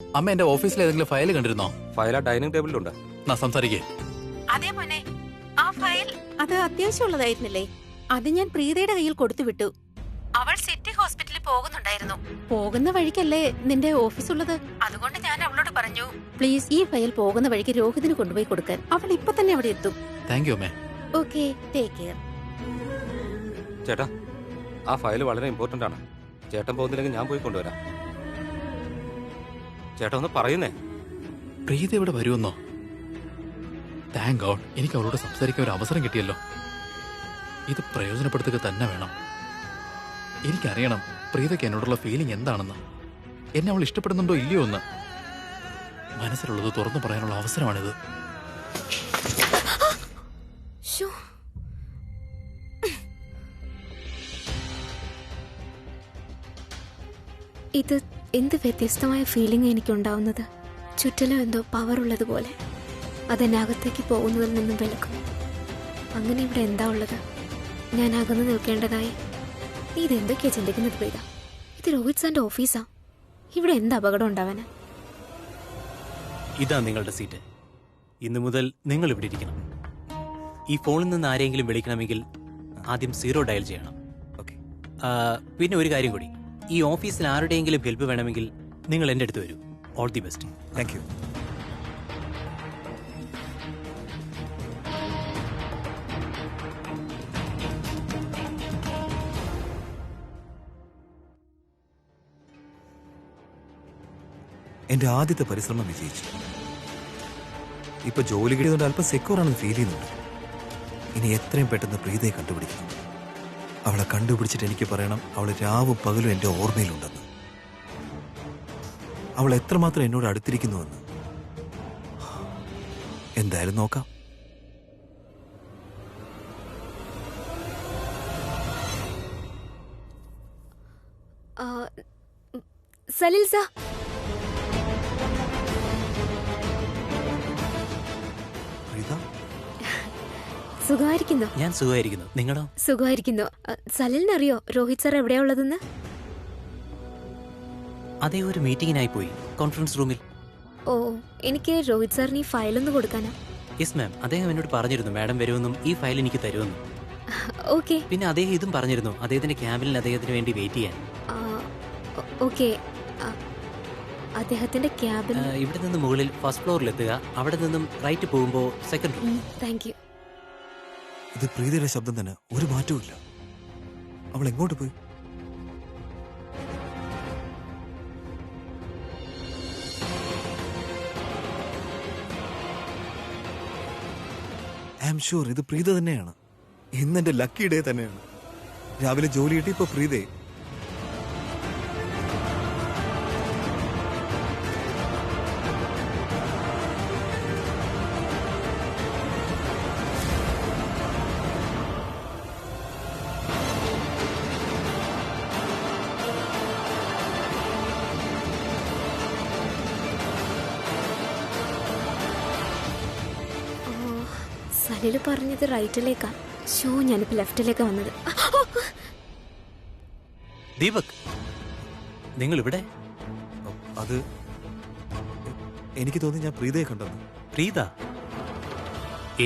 അമ്മ എന്റെ ഓഫീസിൽ ഏതെങ്കിലും ഫയൽ കണ്ടിരുന്നോ? ഫയൽ ആ ഡൈനിങ് ടേബിളിലുണ്ട്. സംസാരിക്കേ. അതേ മോനെ, ആ ഫയൽ അത് അത്യാവശ്യമുള്ളതായിരുന്നില്ലേ? അത് ഞാൻ പ്രീതയുടെ കയ്യിൽ കൊടുത്തു വിട്ടു. അവൾ സിറ്റി ഹോസ്പിറ്റലിൽ പോകുന്നുണ്ടായിരുന്നു. പോകുന്ന വഴിക്കല്ലേ നിന്റെ ഓഫീസ് ഉള്ളത്? അതുകൊണ്ട് ഞാൻ അവളോട് പറഞ്ഞു, പ്ലീസ് ഈ ഫയൽ പോകുന്ന വഴിക്ക് രോഹിതിന് കൊണ്ടുപോയി കൊടുക്കാൻ. അവൾ ഇപ്പൊ തന്നെ അവിടെ എത്തും. താങ്ക് യു അമ്മേ. Okay, take care. ചേട്ടാ, ആ ഫയൽ വളരെ ഇമ്പോർട്ടന്റ് ആണ്. ചേട്ടൻ പോകുന്നില്ലെങ്കിൽ ഞാൻ പോയി കൊണ്ടുവരാം. ചേട്ടാ ഒന്ന് പറയുന്നേ. പ്രീത ഇവിടെ വരുമെന്നോ? താങ്ക് ഗോഡ്, എനിക്ക് അവളോട് സംസാരിക്കാൻ ഒരു അവസരം കിട്ടിയല്ലോ. ഇത് പ്രയോജനപ്പെടുത്തുക തന്നെ വേണം. എനിക്കറിയണം പ്രീതയ്ക്ക് എന്നോടുള്ള ഫീലിംഗ് എന്താണെന്ന്, എന്നെ അവൾ ഇഷ്ടപ്പെടുന്നുണ്ടോ ഇല്ലയോ എന്ന്. മനസ്സിലുള്ളത് തുറന്നു പറയാനുള്ള അവസരമാണിത്. ഇത് എന്ത് വ്യത്യസ്തമായ ഫീലിംഗ് എനിക്കുണ്ടാവുന്നത്. ചുറ്റിലും എന്തോ പവർ ഉള്ളതുപോലെ അതെന്നെ അകത്തേക്ക് പോകുന്നതിൽ നിന്നും വിലക്കും. അങ്ങനെ ഇവിടെ എന്താ ഉള്ളത്? ഞാൻ അകന്നു നിൽക്കേണ്ടതായി. നീ ഇതെന്തൊക്കെയാ ചിന്തിക്കുന്നത് പ്രീത? ഇത് രോഹിത് സാറിന്റെ ഓഫീസാ. ഇവിടെ എന്ത് അപകടം ഉണ്ടാവാന്? ഇതാ നിങ്ങളുടെ സീറ്റ്. ഇന്നു മുതൽ നിങ്ങൾ ഇവിടെ ഇരിക്കണം. ഈ ഫോണിൽ നിന്ന് ആരെങ്കിലും വിളിക്കണമെങ്കിൽ ആദ്യം 0 ഡയൽ ചെയ്യണം. ഓക്കെ. പിന്നെ ഒരു കാര്യം കൂടി, ഈ ഓഫീസിൽ ആരുടെയെങ്കിലും ഹെൽപ്പ് വേണമെങ്കിൽ നിങ്ങൾ എൻ്റെ അടുത്ത് വരൂ. All the best. Thank you. എന്റെ ആദ്യത്തെ പരിശ്രമം വിജയിച്ചു. ഇപ്പൊ ജോലി കിട്ടിയതുകൊണ്ട് അല്പം സെക്യൂർ ആണെന്ന് ഫീൽ ചെയ്യുന്നുണ്ട്. ഇനി എത്രയും പെട്ടെന്ന് പ്രീതയെ കണ്ടുപിടിക്കണം. അവളെ കണ്ടുപിടിച്ചിട്ട് എനിക്ക് പറയണം അവൾ രാവും പകലും എന്റെ ഓർമ്മയിലുണ്ടെന്ന്. അവൾ എത്രമാത്രം എന്നോട് അടുത്തിരിക്കുന്നുവെന്ന്. എന്തായാലും നോക്കാം. സലിൽ സാർ, സുഖമായിരിക്കുന്നു? ഞാൻ സുഖമായിരിക്കുന്നു. നിങ്ങളോ? സുഖമായിരിക്കുന്നു. സലിലിനറിയോ രോഹിത് സാർ എവിടെയാ ഉള്ളതെന്ന്? അതേ ഒരു മീറ്റിംഗിനായി പോയി കോൺഫറൻസ് റൂമിൽ. ഓ, എനിക്ക് രോഹിത് സാറിന് ഈ ഫയലൊന്ന് കൊടുക്കാനാ. യെസ് മാം, അദ്ദേഹം എന്നോട് പറഞ്ഞിരുന്നു മാഡം വരുമെന്നും ഈ ഫയൽ എനിക്ക് തരുമെന്നും. ഓക്കെ. പിന്നെ അദ്ദേഹം ഇതും പറഞ്ഞിരുന്നു, അദ്ദേഹത്തിന്റെ ക്യാബിനിൽ അദ്ദേഹത്തിന് വേണ്ടി വെയിറ്റ് ചെയ്യാൻ. ഓക്കെ. അദ്ദേഹത്തിന്റെ ക്യാബിൻ ഇവിടെ നിന്ന് മുകളിൽ ഫസ്റ്റ് ഫ്ലോറിൽ എത്തുക. അവിടെ നിന്നും റൈറ്റ് പോകുമ്പോൾ സെക്കൻഡ് റൂം. Thank you. ഇത് പ്രീതിയുടെ ശബ്ദം തന്നെ, ഒരു മാറ്റവും ഇല്ല. അവൾ എങ്ങോട്ട് പോയി? ഐ ആം ഷുവർ ഇത് പ്രീത തന്നെയാണ്. ഇന്നെന്റെ ലക്കി ഡേ തന്നെയാണ്. രാവിലെ ജോലി കിട്ടി, ഇപ്പൊ പ്രീതയെ. സലില് പറഞ്ഞത് റൈറ്റിലേക്കാ. ഷോ, ഞാനിപ്പോ ലെഫ്റ്റിലേക്കാ വന്നത്. ദീപക്, നിങ്ങൾ ഇവിടെ? അത് എനിക്ക് തോന്നി ഞാൻ പ്രീതയെ കണ്ടെന്ന്. പ്രീത?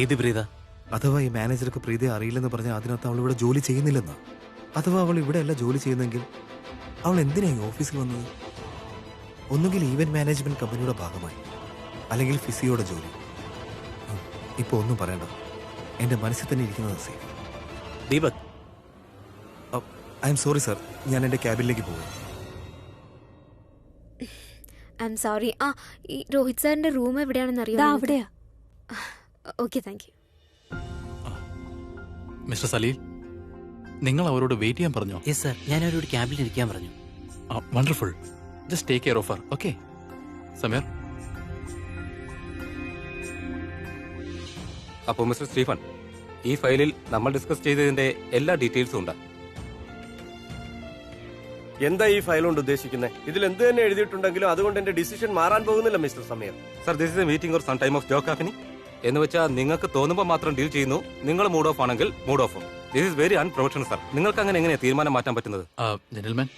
ഏത് പ്രീത? അഥവാ ഈ മാനേജർക്ക് പ്രീതയെ അറിയില്ലെന്ന് പറഞ്ഞാൽ അതിനകത്ത് അവൾ ഇവിടെ ജോലി ചെയ്യുന്നില്ലെന്നാ. അഥവാ അവൾ ഇവിടെയല്ല ജോലി ചെയ്യുന്നെങ്കിൽ അവൾ എന്തിനാ ഈ ഓഫീസിൽ വന്നത്? ഒന്നുകിൽ ഈവന്റ് മാനേജ്മെന്റ് കമ്പനിയുടെ ഭാഗമായി, അല്ലെങ്കിൽ ഫിസിയോടെ ജോലി. ഇപ്പൊ ഒന്നും പറയണ്ട, എന്റെ മനസ്സിൽ തന്നെ ഇരിക്കുന്നത് safe. Deepak, I'm sorry sir, ഞാൻ എന്റെ ക്യാബിനിലേക്ക് പോകും. I'm sorry. ഈ രോഹിത് സാറിന്റെ റൂം എവിടെയാണെന്ന് അറിയാം. അവിടെയാ. Okay, thank you. Mister Saleel, നിങ്ങൾ അവരോട് വെയിറ്റ് ചെയ്യാൻ പറഞ്ഞോ? യെസ് സർ, ഞാൻ അവരോട് ക്യാബിനിൽ ഇരിക്കാൻ പറഞ്ഞു. Wonderful. Just take care of her. Okay Sameer? അപ്പോൾ മിസ്റ്റർ സ്റ്റീഫൻ, ഈ ഫയലിൽ നമ്മൾ ഡിസ്കസ് ചെയ്തതിന്റെ എല്ലാ ഡീറ്റെയിൽസും ഉണ്ട്. എന്താ ഈ ഫയൽ കൊണ്ട് ഉദ്ദേശിക്കുന്നത്? ഇതിൽ എന്ത് തന്നെ എഴുതിയിട്ടുണ്ടെങ്കിലും അതുകൊണ്ട് എന്റെ ഡിസിഷൻ മാറാൻ പോകുന്നില്ല mister Sameer. Sir, this is a meeting or some time of joke happening. എന്ന് വെച്ചാൽ നിങ്ങൾക്ക് തോന്നുമ്പോൾ മാത്രം ഡീൽ ചെയ്യുന്നു. നിങ്ങൾ മൂഡ് ഓഫ് ആണെങ്കിൽ mood off. This is very unprofessional sir. നിങ്ങൾക്ക് അങ്ങനെ എങ്ങനെയാ തീരുമാനം മാറ്റാൻ പറ്റുന്നത്? ജെന്റിൽമാൻ,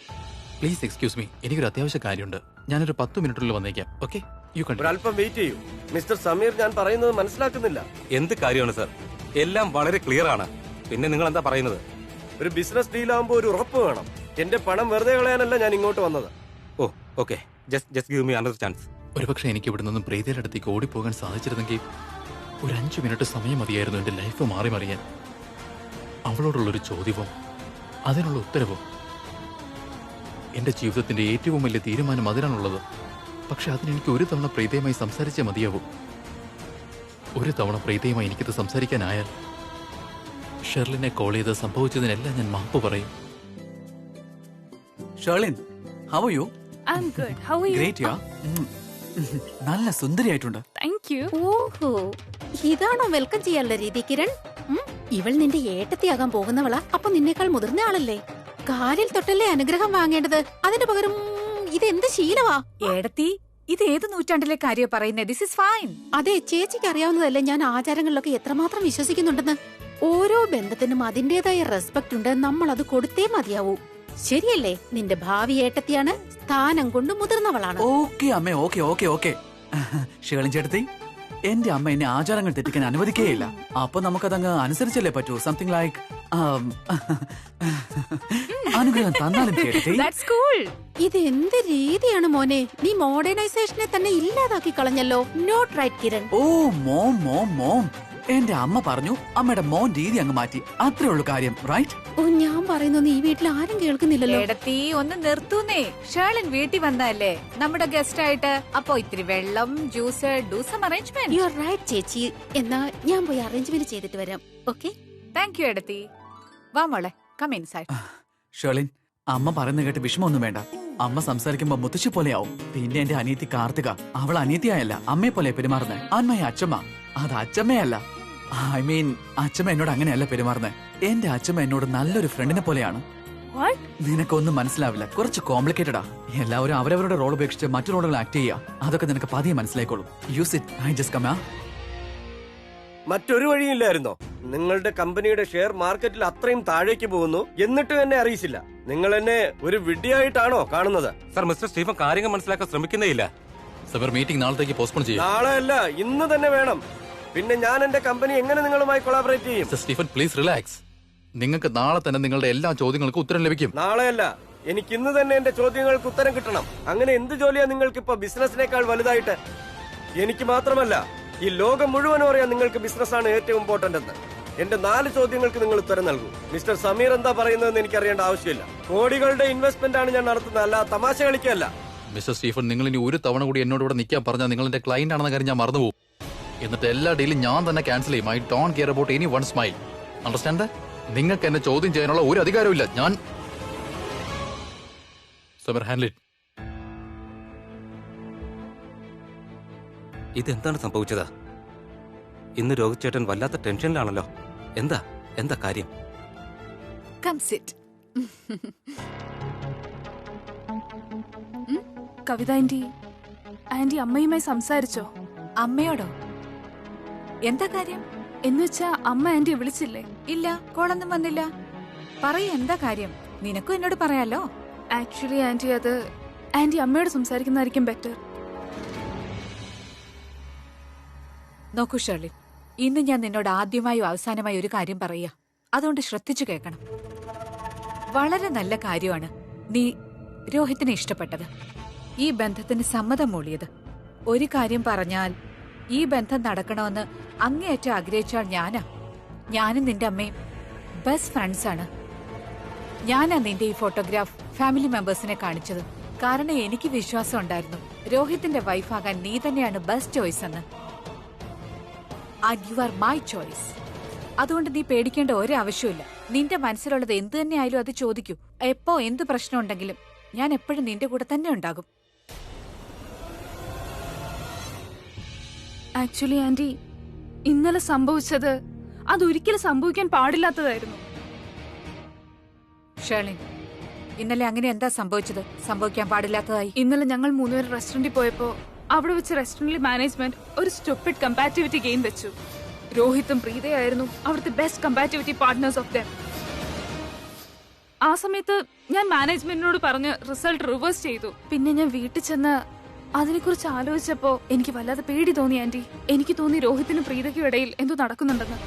പ്ലീസ് എക്സ്ക്യൂസ് മീ, എനിക്കൊരു അത്യാവശ്യ കാര്യമുണ്ട്. ഞാനൊരു 10 മിനിറ്റിനുള്ളിൽ വന്നേക്കാം. Okay, you continue. ഒരല്പം വെയിറ്റ് ചെയ്യൂ മിസ്റ്റർ സമീർ. ഞാൻ പറയുന്നത് മനസ്സിലാക്കുന്നില്ല. എന്ത് കാര്യമാണ് സർ? എല്ലാം വളരെ ക്ലിയർ ആണ്. പിന്നെ നിങ്ങൾ എന്താ പറയുന്നത്? ഒരു ബിസിനസ് ഡീൽ ആകുമ്പോൾ ഒരു ഉറപ്പ് വേണം. എന്റെ പണം വെറുതെ കളയാനല്ല ഞാൻ ഇങ്ങോട്ട് വന്നത്. Oh okay, just give me another chance. ഒരുപക്ഷെ എനിക്ക് ഇവിടെ നിന്നും പ്രീതിയുടെ അടുത്തേക്ക് ഓടിപ്പോകാൻ സാധിച്ചിരുന്നെങ്കിൽ ഒരു 5 മിനിറ്റ് സമയം മതിയായിരുന്നു എന്റെ ലൈഫ് മാറി മറിയാൻ. അവളോടുള്ളൊരു ചോദ്യവും അതിനുള്ള ഉത്തരവും. എന്റെ ജീവിതത്തിന്റെ ഏറ്റവും വലിയ തീരുമാനം അതിനാണുള്ളത്. പക്ഷെ അതിനെനിക്ക് ഒരു തവണ പ്രീതയുമായി സംസാരിച്ചേ മതിയാവൂ. ഒരു തവണ പ്രീതയുമായി എനിക്കിത് സംസാരിക്കാനായാൽ ഷെർലിനെ കോൾ ചെയ്ത് സംഭവിച്ചതിനെല്ലാം ഞാൻ മാപ്പ് പറയും. Sherlin, how are you? I'm good. How are you? Great ya. നല്ല സുന്ദരിയായിട്ടുണ്ട്. Thank you. ഓഹോ, ഇതാണോ വെൽക്കം ചെയ്യാനുള്ള രീതി കിരൺ? ഇവൾ നിന്റെ ഏട്ടത്തിയാകാൻ പോകുന്നവളാ. അപ്പൊ നിന്നേക്കാൾ മുതിർന്ന ആളല്ലേ? കാലിൽ തൊട്ടല്ലേ അനുഗ്രഹം വാങ്ങേണ്ടത്. അതിന് പകരം ഇതെന്ത് ശീലവാ? ഏടത്തി, ഇത് ഏത് നൂറ്റാണ്ടിലെ കാര്യം പറയുന്നത്? This is fine. അതെ, ചേച്ചിക്ക് അറിയാവുന്നതല്ലേ ഞാൻ ആചാരങ്ങളിലൊക്കെ എത്രമാത്രം വിശ്വസിക്കുന്നുണ്ടെന്ന്. ഓരോ ബന്ധത്തിനും അതിന്റേതായ റെസ്പെക്ട് ഉണ്ട്. നമ്മൾ അത് കൊടുത്തേ മതിയാവൂ. ശരിയല്ലേ? നിന്റെ ഭാവി ഏട്ടത്തിയാണ്, സ്ഥാനം കൊണ്ട് മുതിർന്നവളാണ്. ഓക്കെ അമ്മേ, ഓക്കെ ഓക്കെ ഓക്കെ. ഷേളിൻ ചേട്ടത്തി, എന്റെ അമ്മ എന്നെ ആചാരങ്ങൾ തെറ്റിക്കാൻ അനുവദിക്കേയില്ല. അപ്പൊ നമുക്കതങ്ങ് അനുസരിച്ചല്ലേ പറ്റൂ. സംതിങ് ലൈക്ക് അനുഗ്രഹം തന്നാലും ചേട്ടത്തി. That's cool. ഇത് എന്ത് രീതിയാണ് മോനെ? നീ മോഡേണൈസേഷനെ തന്നെ ഇല്ലാതാക്കി കളഞ്ഞല്ലോ. Not right Kiran. Oh mom mom mom, എന്റെ അമ്മ പറഞ്ഞു അമ്മയുടെ മോൻ രീതി അങ്ങ് മാറ്റി. അത്രേ ഉള്ളൂ കാര്യം, റൈറ്റ്? ഓ, ഞാൻ പറയുന്നത് ഈ വീട്ടിൽ ആരും കേൾക്കുന്നില്ലല്ലോ. ഏടത്തി, ഒന്ന് നിർത്തൂന്നേ. ഷേളിൻ വീട്ടിൽ വന്നതല്ലേ നമ്മുടെ ഗസ്റ്റ് ആയിട്ട്. അപ്പൊ ഇത്തിരി വെള്ളം, juice, do some arrangement. You are right ചേച്ചി. എന്നാ ഞാൻ പോയി അറേഞ്ച്മെന്റ് ചെയ്തിട്ട് വരാം. ഓക്കെ, താങ്ക് യു ഏടത്തി. വാ മോളെ, കം ഇൻസൈഡ്. ഷേളിൻ, അമ്മ പറയുന്ന കേട്ട് വിഷമമൊന്നും വേണ്ട. അമ്മ സംസാരിക്കുമ്പോ മുത്തശ്ശി പോലെയാവും. പിന്നെ എന്റെ അനിയത്തി കാർത്തിക, അവൾ അനിയത്തിയായല്ല അമ്മയെ പോലെ പെരുമാറുന്നത്. ആൻമയ അച്ഛമ്മ, അത് അച്ഛമ്മയല്ല. ഐ മീൻ, അച്ഛമ്മ എന്നോട് അങ്ങനെയല്ല പെരുമാറുന്നത്. എന്റെ അച്ഛമ്മ എന്നോട് നല്ലൊരു ഫ്രണ്ടിനെ പോലെയാണ്. നിനക്കൊന്നും മനസ്സിലാവില്ല, കുറച്ച് കോംപ്ലിക്കേറ്റഡാ. എല്ലാവരും അവരവരുടെ റോൾ ഉപേക്ഷിച്ച് മറ്റു റോളുകൾ ആക്ട് ചെയ്യുക. അതൊക്കെ നിനക്ക് പതിയെ മനസ്സിലായിക്കോളും. Use it. I just come. മറ്റൊരു വഴിയില്ലായിരുന്നോ? നിങ്ങളുടെ കമ്പനിയുടെ ഷെയർ മാർക്കറ്റിൽ അത്രയും താഴേക്ക് പോകുന്നു, എന്നിട്ടും എന്നെ അറിയിച്ചില്ല. നിങ്ങൾ എന്നെ ഒരു വിഡ്ഢിയായിട്ടാണോ കാണുന്നത്? സർ, മിസ്റ്റർ സ്റ്റീഫൻ കാര്യങ്ങൾ മനസ്സിലാക്കാൻ ശ്രമിക്കുന്നേയില്ല. സർ, മീറ്റിംഗ് നാളത്തേക്ക് പോസ്റ്റ്പോൺ ചെയ്യും. നാളെ അല്ല, ഇന്ന് തന്നെ വേണം. പിന്നെ ഞാൻ എന്റെ കമ്പനി എങ്ങനെ നിങ്ങളുമായി കൊളാബറേറ്റ് ചെയ്യും? Sir Stephen, please relax. നിങ്ങൾക്ക് നാളെ തന്നെ നിങ്ങളുടെ എല്ലാ ചോദ്യങ്ങൾക്കും ഉത്തരം ലഭിക്കും. നാളെയല്ല, എനിക്ക് ഇന്ന് തന്നെ എന്റെ ചോദ്യങ്ങൾക്ക് ഉത്തരം കിട്ടണം. അങ്ങനെ എന്ത് ജോലിയാ നിങ്ങൾക്ക് ഇപ്പൊ ബിസിനസിനേക്കാൾ വലുതായിട്ട്? എനിക്ക് മാത്രമല്ല, ഈ ലോകം മുഴുവനും അറിയാം നിങ്ങൾക്ക് ബിസിനസ്സാണ് ഏറ്റവും ഇമ്പോർട്ടന്റ് എന്ന്. എന്റെ 4 ചോദ്യങ്ങൾക്ക് നിങ്ങൾ ഉത്തരം നൽകൂ. മിസ്റ്റർ സമീർ എന്താ പറയുന്നതെന്ന് എനിക്ക് അറിയേണ്ട ആവശ്യമില്ല. കോടികളുടെ ഇൻവെസ്റ്റ്മെന്റ് ആണ് ഞാൻ നടത്തുന്നത്, അല്ല തമാശ കളിക്കല്ല. മിസ്റ്റർ സ്റ്റീഫൻ, നിങ്ങൾ ഇനി ഒരു തവണ കൂടി എന്നോട് ഇവിടെ നിൽക്കാൻ പറഞ്ഞാൽ നിങ്ങൾ എന്റെ ക്ലയന്റ് ആണെന്ന കാര്യം ഞാൻ മറന്നുപോകും. എന്നിട്ട് എല്ലാ ഡീലും ഞാൻ തന്നെ ക്യാൻസൽ ചെയ്യും. I don't care about any one smile. Understand? നിങ്ങൾക്ക് എന്നെ ചോദ്യം ചെയ്യാനുള്ള ഒരു അധികാരവും ഇല്ല. ഞാൻ സമീർ, ഹാൻഡിൽ ഇറ്റ്. ഇതെന്താണ് സംഭവിച്ചത്? ഇന്ന് രോഹിത് ചേട്ടൻ വല്ലാത്ത ടെൻഷനിലാണല്ലോ. എന്താ കാര്യം? Come sit. കവിത ആന്റി അമ്മയുമായി സംസാരിച്ചോ? അമ്മയോടോ? എന്താ കാര്യം? എന്നുവെച്ചാ അമ്മ ആന്റിയെ വിളിച്ചില്ലേ? ഇല്ല, കോളൊന്നും വന്നില്ല. പറയ, എന്താ കാര്യം? നിനക്കും എന്നോട് പറയാലോ. ആക്ച്വലി ആന്റി അമ്മയോട് സംസാരിക്കുന്നതായിരിക്കും ബെറ്റർ. നോക്കൂ ഷെർലിൻ, ഇന്ന് ഞാൻ നിന്നോട് ആദ്യമായും അവസാനമായി ഒരു കാര്യം പറയാ. അതുകൊണ്ട് ശ്രദ്ധിച്ചു കേൾക്കണം. വളരെ നല്ല കാര്യമാണ് നീ രോഹിത്തിനെ ഇഷ്ടപ്പെട്ടത്, ഈ ബന്ധത്തിന് സമ്മതം മൂളിയത്. ഒരു കാര്യം പറഞ്ഞാൽ, ഈ ബന്ധം നടക്കണമെന്ന് അങ്ങേയറ്റം ആഗ്രഹിച്ചാൽ ഞാനും നിന്റെ അമ്മയും ബെസ്റ്റ് ഫ്രണ്ട്സാണ്. ഞാനാ നിന്റെ ഈ ഫോട്ടോഗ്രാഫ് ഫാമിലി മെമ്പേഴ്സിനെ കാണിച്ചത്. കാരണം എനിക്ക് വിശ്വാസം ഉണ്ടായിരുന്നു രോഹിത്തിന്റെ വൈഫാകാൻ നീ തന്നെയാണ് ബെസ്റ്റ് ചോയ്സ് എന്ന്. And you are my choice. അതുകൊണ്ട് നീ പേടിക്കേണ്ട ഒരാവശ്യമില്ല. നിന്റെ മനസ്സിലുള്ളത് എന്ത് തന്നെ ആയാലും അത് ചോദിക്കൂ. എപ്പോ എന്ത് പ്രശ്നം ഉണ്ടെങ്കിലും ഞാൻ എപ്പോഴും നിന്റെ കൂടെ തന്നെ ഉണ്ടാകും. ആക്ച്വലി ആന്റി, ഇന്നലെ സംഭവിച്ചത് അതൊരിക്കലും സംഭവിക്കാൻ പാടില്ലാത്തതായിരുന്നു. ഷേർലിൻ, ഇന്നലെ അങ്ങനെ എന്താ സംഭവിച്ചത്? സംഭവിക്കാൻ പാടില്ലാത്തതായി? ഇന്നലെ ഞങ്ങൾ 3 പേര് റെസ്റ്റോറന്റിൽ പോയപ്പോ അവിടെ വെച്ച് റെസ്റ്റോറന്റിലെ മാനേജ്മെന്റ് ഒരു സ്റ്റുപ്പിഡ് കമ്പാറ്റിവിറ്റി ഗെയിം വെച്ചു. രോഹിത്തും പ്രീതയായിരുന്നു അവിടുത്തെ ബെസ്റ്റ് കമ്പാറ്റിവിറ്റി പാർട്ട്നേഴ്സ് ഓഫ് ദം. ആ സമയത്ത് ഞാൻ മാനേജ്മെന്റിനോട് പറഞ്ഞ് റിസൾട്ട് റിവേഴ്സ് ചെയ്തു. പിന്നെ ഞാൻ വീട്ടിൽ ചെന്ന് അതിനെക്കുറിച്ച് ആലോചിച്ചപ്പോ എനിക്ക് വല്ലാതെ പേടി തോന്നി ആന്റി. എനിക്ക് തോന്നി രോഹിത്തിനും പ്രീതയ്ക്കും ഇടയിൽ എന്തോ നടക്കുന്നുണ്ടെന്ന്.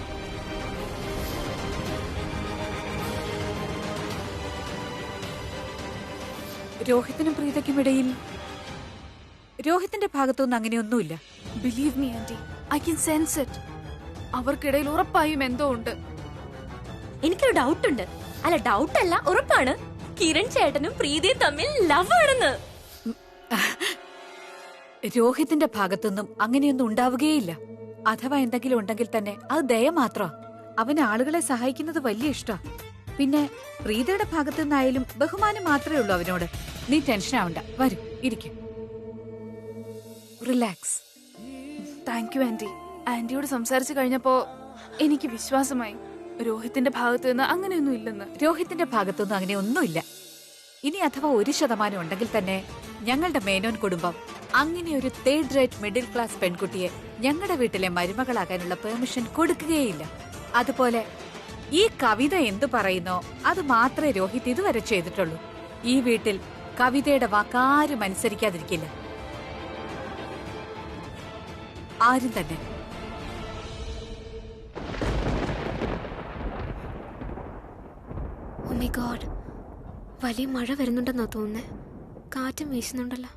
രോഹിത്തിനും പ്രീതയ്ക്കും ഇടയിൽ രോഹിത്തിന്റെ ഭാഗത്തൊന്നും അങ്ങനെയൊന്നുമില്ല. Believe me aunty, I can sense it. അവർക്കിടയിൽ ഉറപ്പായും എന്തോ ഉണ്ട്. എനിക്കൊരു ഡൗട്ട് ഉണ്ട്. അല്ല, ഡൗട്ട് അല്ല, ഉറപ്പാണ്. കിരൺ ചേട്ടനും പ്രീതിയും തമ്മിൽ ലവ് ആണെന്ന്. രോഹിത്തിന്റെ ഭാഗത്തൊന്നും അങ്ങനെയൊന്നും ഉണ്ടാവുകയില്ല. അഥവാ എന്തെങ്കിലും ഉണ്ടെങ്കിൽ തന്നെ അത് ദയ മാത്രമാ. അവന് ആളുകളെ സഹായിക്കുന്നത് വലിയ ഇഷ്ടാ. പിന്നെ പ്രീതയുടെ ഭാഗത്തു നിന്നായാലും ബഹുമാനം മാത്രമേ ഉള്ളൂ അവനോട്. നീ ടെൻഷൻ ആവണ്ട, വരൂ, ഇരിക്കും, റിലാക്സ്. Thank you aunty. ആന്റിയോട് സംസാരിച്ചു കഴിഞ്ഞപ്പോ എനിക്ക് വിശ്വാസമായി രോഹിത്തിന്റെ ഭാഗത്ത് നിന്ന് അങ്ങനെയൊന്നും ഇല്ലെന്ന്. രോഹിത്തിന്റെ ഭാഗത്തൊന്നും അങ്ങനെ ഒന്നുമില്ല. ഇനി അഥവാ 1% ഉണ്ടെങ്കിൽ തന്നെ ഞങ്ങളുടെ മേനോൻ കുടുംബം അങ്ങനെ ഒരു തേർഡ് റേറ്റ് മിഡിൽ ക്ലാസ് പെൺകുട്ടിയെ ഞങ്ങളുടെ വീട്ടിലെ മരുമകളാകാനുള്ള പെർമിഷൻ കൊടുക്കുകയില്ല. അതുപോലെ ഈ കവിത എന്തു പറയുന്നോ അത് മാത്രമേ രോഹിത് ഇതുവരെ ചെയ്തിട്ടുള്ളൂ. ഈ വീട്ടിൽ കവിതയുടെ വാക്കാരും അനുസരിക്കാതിരിക്കില്ല, ആരും തന്നെ. Oh my God. വലിയ മഴ വരുന്നുണ്ടെന്നാ തോന്നുന്നേ. കാറ്റും വീശുന്നുണ്ടല്ലോ.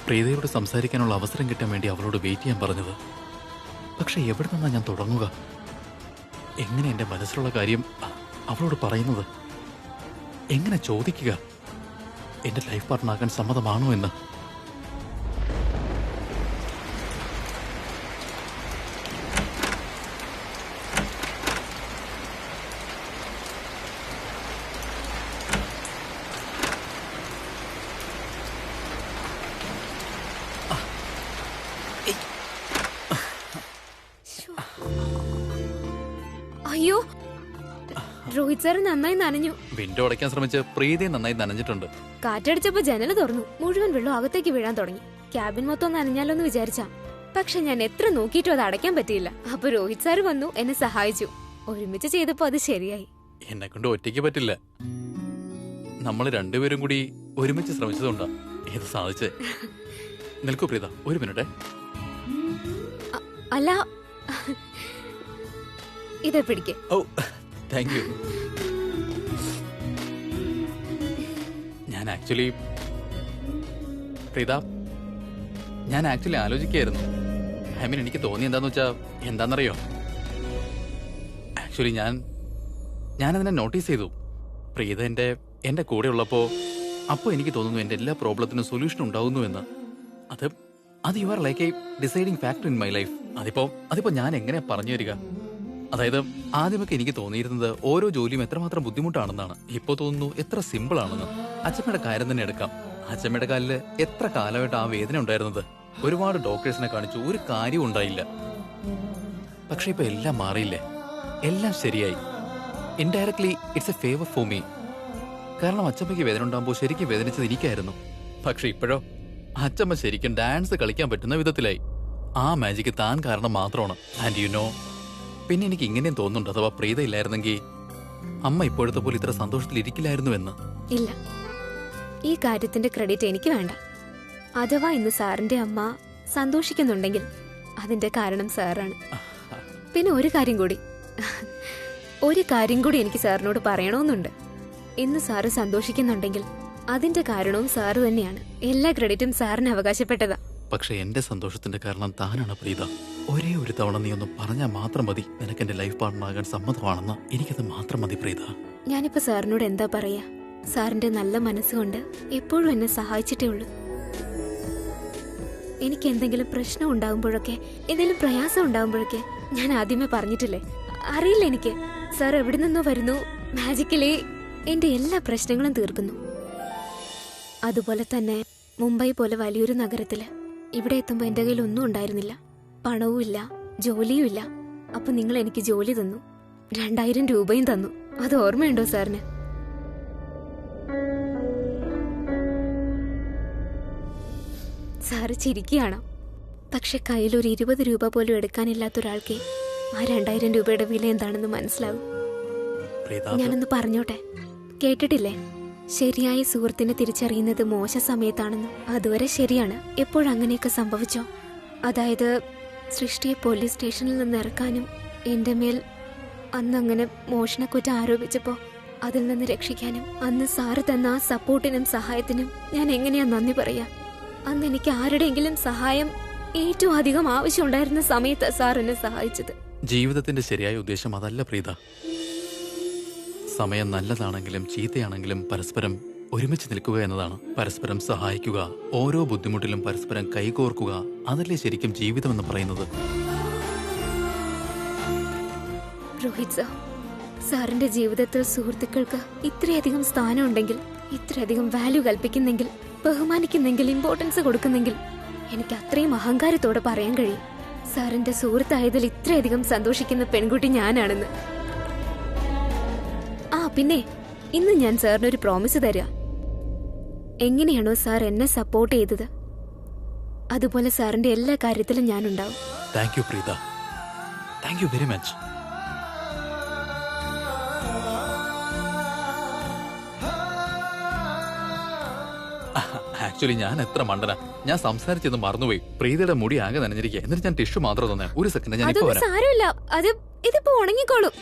പ്രീതയോട് സംസാരിക്കാനുള്ള അവസരം കിട്ടാൻ വേണ്ടി അവളോട് വെയിറ്റ് ചെയ്യാൻ പറഞ്ഞത്. പക്ഷെ എവിടെ നിന്നാ ഞാൻ തുടങ്ങുക? എങ്ങനെ എന്റെ മനസ്സിലുള്ള കാര്യം അവളോട് പറയുന്നത്? എങ്ങനെ ചോദിക്കുക എന്റെ ലൈഫ് പാർട്ട്ണറാകാൻ സമ്മതമാണോ എന്ന്? അയ്യോ, രോഹിത് സാർ നന്നായി നനഞ്ഞു. വിൻഡോ അടയ്ക്കാൻ ശ്രമിച്ച് പ്രീതിയെ നന്നായി നനഞ്ഞിട്ടുണ്ട്. കാറ്റടിച്ചപ്പോ ജനല് തുറന്നു, മുഴുവൻ വെള്ളം അകത്തേക്ക് വീഴാൻ തുടങ്ങി. ക്യാബിൻ മൊത്തം നനഞ്ഞാലോന്ന് വിചാരിച്ചാ, പക്ഷെ ഞാൻ എത്ര നോക്കിയിട്ടും അത് അടയ്ക്കാൻ പറ്റിയില്ല. അപ്പൊ രോഹിത് സാർ വന്നു, എന്നെ സഹായിച്ചു. ഒരുമിച്ച് ചെയ്തപ്പോ അത് ശരിയായി. എന്നെ കൊണ്ട് ഒറ്റയ്ക്ക് പറ്റില്ല. നമ്മൾ രണ്ടുപേരും കൂടി ഒരുമിച്ച് ശ്രമിച്ചതുകൊണ്ടാ ഇത് സാധിച്ചേ. നിൽക്കൂ പ്രീത, ഒരു മിനിറ്റ്. അല്ല, ഇതേ പിടിക്ക്. ഓ, താങ്ക് യു. ഞാൻ ആക്ച്വലി ആലോചിക്കായിരുന്നു. ഐ മീൻ, എനിക്ക് തോന്നി എന്താന്നറിയോ, ആക്ച്വലി ഞാനതിനെ നോട്ടീസ് ചെയ്തു. പ്രീത എന്റെ കൂടെ ഉള്ളപ്പോ അപ്പോൾ എനിക്ക് തോന്നുന്നു എന്റെ എല്ലാ പ്രോബ്ലത്തിനും സൊല്യൂഷൻ ഉണ്ടാവുന്നു എന്ന്. അത് you are like A deciding factor in my life. അതിപ്പോ ഞാൻ എങ്ങനെയാ പറഞ്ഞു തരിക? അതായത് ആദ്യമൊക്കെ എനിക്ക് തോന്നിയിരുന്നത് ഓരോ ജോലിയും എത്രമാത്രം ബുദ്ധിമുട്ടാണെന്നാണ്. ഇപ്പൊ തോന്നുന്നു എത്ര സിമ്പിൾ ആണെന്ന്. അച്ഛമ്മയുടെ കാര്യം തന്നെ എടുക്കാം. അച്ഛമ്മയുടെ കാലില് എത്ര കാലമായിട്ട് ആ വേദന ഉണ്ടായിരുന്നത്. ഒരുപാട് ഡോക്ടേഴ്സിനെ കാണിച്ചു, ഒരു കാര്യവും ഉണ്ടായില്ല. പക്ഷെ ഇപ്പൊ എല്ലാം മാറിയില്ലേ, എല്ലാം ശരിയായി. Indirectly it's A favour for me. കാരണം അച്ഛമ്മയ്ക്ക് വേദന ഉണ്ടാകുമ്പോൾ ശരിക്കും വേദനിച്ചത് എനിക്കായിരുന്നു. പക്ഷെ ഇപ്പോഴോ അച്ഛമ്മ ശരിക്കും ഡാൻസ് കളിക്കാൻ പറ്റുന്ന വിധത്തിലായി. ആ മാജിക്ക് താൻ കാരണം മാത്രമാണ്. ആൻഡ് യു നോ, പിന്നെ എനിക്ക് ഇങ്ങനെയും തോന്നുന്നുണ്ട്, അഥവാ പ്രീത ഇല്ലായിരുന്നെങ്കിൽ അമ്മ ഇപ്പോഴത്തെ പോലെ ഇത്ര സന്തോഷത്തിൽ ഇരിക്കില്ലായിരുന്നുവെന്ന്. ഇല്ല, ഈ കാര്യത്തിന്റെ ക്രെഡിറ്റ് എനിക്ക് വേണ്ട. അഥവാ ഇന്ന് സാറിന്റെ അമ്മ സന്തോഷിക്കുന്നുണ്ടെങ്കിൽ അതിന്റെ കാരണം സാറാണ്. പിന്നെ ഒരു കാര്യം കൂടി എനിക്ക് സാറിനോട് പറയണമെന്നുണ്ട്. ഇന്ന് സാറ് സന്തോഷിക്കുന്നുണ്ടെങ്കിൽ അതിന്റെ കാരണവും സാറ് തന്നെയാണ്. എല്ലാ ക്രെഡിറ്റും സാറിന് അവകാശപ്പെട്ടതാ. പക്ഷെ എന്റെ സന്തോഷത്തിന്റെ കാരണം താനാണ് പ്രീത. ഒരേ ഒരു തവണ നീ ഒന്ന് പറഞ്ഞാൽ മാത്രം മതി, നിനക്ക് എന്റെ ലൈഫ് പാർട്ണറാകാൻ സമ്മതമാണെന്ന്. എനിക്കത് മാത്രം മതി പ്രീത. ഞാനിപ്പോ സാറിനോട് എന്താ പറയാ? സാറിന്റെ നല്ല മനസ്സുകൊണ്ട് എപ്പോഴും എന്നെ സഹായിച്ചിട്ടേ ഉള്ളൂ. എനിക്ക് എന്തെങ്കിലും പ്രശ്നം ഉണ്ടാകുമ്പോഴൊക്കെ, എന്തെങ്കിലും പ്രയാസം ഉണ്ടാകുമ്പോഴൊക്കെ ഞാൻ ആദ്യമേ പറഞ്ഞിട്ടില്ലേ, അറിയില്ല എനിക്ക്. സാർ എവിടെ നിന്നോ വരുന്നു, മാജിക്കലി എന്റെ എല്ലാ പ്രശ്നങ്ങളും തീർക്കുന്നു. അതുപോലെ തന്നെ മുംബൈ പോലെ വലിയൊരു നഗരത്തില് ഇവിടെ എത്തുമ്പോ എന്റെ കയ്യിൽ ഒന്നും ഉണ്ടായിരുന്നില്ല. പണവും ഇല്ല, ജോലിയും ഇല്ല. അപ്പൊ നിങ്ങൾ എനിക്ക് ജോലി തന്നു, 2000 രൂപയും തന്നു. അത് ഓർമ്മയുണ്ടോ സാറിന്? സാറ് ചിരിക്കുകയാണോ? പക്ഷെ കയ്യിൽ ഒരു 20 രൂപ പോലും എടുക്കാനില്ലാത്ത ഒരാൾക്ക് ആ 2000 രൂപയുടെ വില എന്താണെന്ന് മനസ്സിലാവും. ഞാനൊന്ന് പറഞ്ഞോട്ടെ, കേട്ടിട്ടില്ലേ? ശരിയായ സുഹൃത്തിനെ തിരിച്ചറിയുന്നത് മോശ സമയത്താണെന്ന്. അതുവരെ ശരിയാണ്. എപ്പോഴങ്ങനെയൊക്കെ സംഭവിച്ചോ? അതായത് സൃഷ്ടിയെ പോലീസ് സ്റ്റേഷനിൽ നിന്ന് ഇറക്കാനും എന്റെ മേൽ അന്നങ്ങനെ മോഷണക്കുറ്റം ആരോപിച്ചപ്പോ അതിൽ നിന്ന് രക്ഷിക്കാനും അന്ന് സാറ് തന്ന ആ സപ്പോർട്ടിനും സഹായത്തിനും ഞാൻ എങ്ങനെയാ നന്ദി പറയാ? അന്ന് എനിക്ക് ആരുടെയെങ്കിലും സഹായം ഏറ്റവും അധികം ആവശ്യമുണ്ടായിരുന്ന സമയത്ത് സാർ എന്നെ സഹായിച്ചത്. ജീവിതത്തിന്റെ ശരിയായ ഉദ്ദേശം അതല്ല പ്രീത. സമയം നല്ലതാണെങ്കിലും ചീത്തയാണെങ്കിലും പരസ്പരം ഒരുമിച്ച് നിൽക്കുക എന്നതാണ്. പരസ്പരം സഹായിക്കുക, ഓരോ ബുദ്ധിമുട്ടിലും പരസ്പരം കൈകോർക്കുക, അതല്ലേ ശരിക്കും ജീവിതം എന്ന് പറയുന്നത്. രോഹിത് സാർ, സാറിന്റെ ജീവിതത്തിൽ സുഹൃത്തുക്കൾക്ക് ഇത്രയധികം സ്ഥാനമുണ്ടെങ്കിൽ, ഇത്രയധികം വാല്യൂ കൽപ്പിക്കുന്നെങ്കിൽ, ബഹുമാനിക്കുന്നെങ്കിൽ, ഇമ്പോർട്ടൻസ് കൊടുക്കുന്നെങ്കിൽ എനിക്ക് അത്രയും അഹങ്കാരത്തോടെ പറയാൻ കഴിയും സാറിന്റെ സുഹൃത്തായതിൽ ഇത്രയധികം സന്തോഷിക്കുന്ന പെൺകുട്ടി ഞാനാണെന്ന്. ആ പിന്നെ ഇന്ന് ഞാൻ സാറിനൊരു പ്രോമിസ് തരാ. എങ്ങനെയാണോ സാർ എന്നെ സപ്പോർട്ട് ചെയ്തത് അതുപോലെ സാറിന്റെ എല്ലാ കാര്യത്തിലും ഞാനുണ്ടാവും. Thank you Preetha, thank you very much. Actually ഞാൻ എത്ര മണ്ടന, ഞാൻ സംസാരിച്ചത് മറന്നുപോയി. പ്രീതയുടെ മുടി ആകെ നനഞ്ഞിരിക്കുക. എന്നിട്ട് ഞാൻ ടിഷ്യൂ മാത്രം തന്നെ. ഒരു സെക്കൻഡ്, ഞാൻ ഇപ്പോ വരാം. സാരമില്ല, അത് ഇതിപ്പോ ഉണങ്ങിക്കോളും.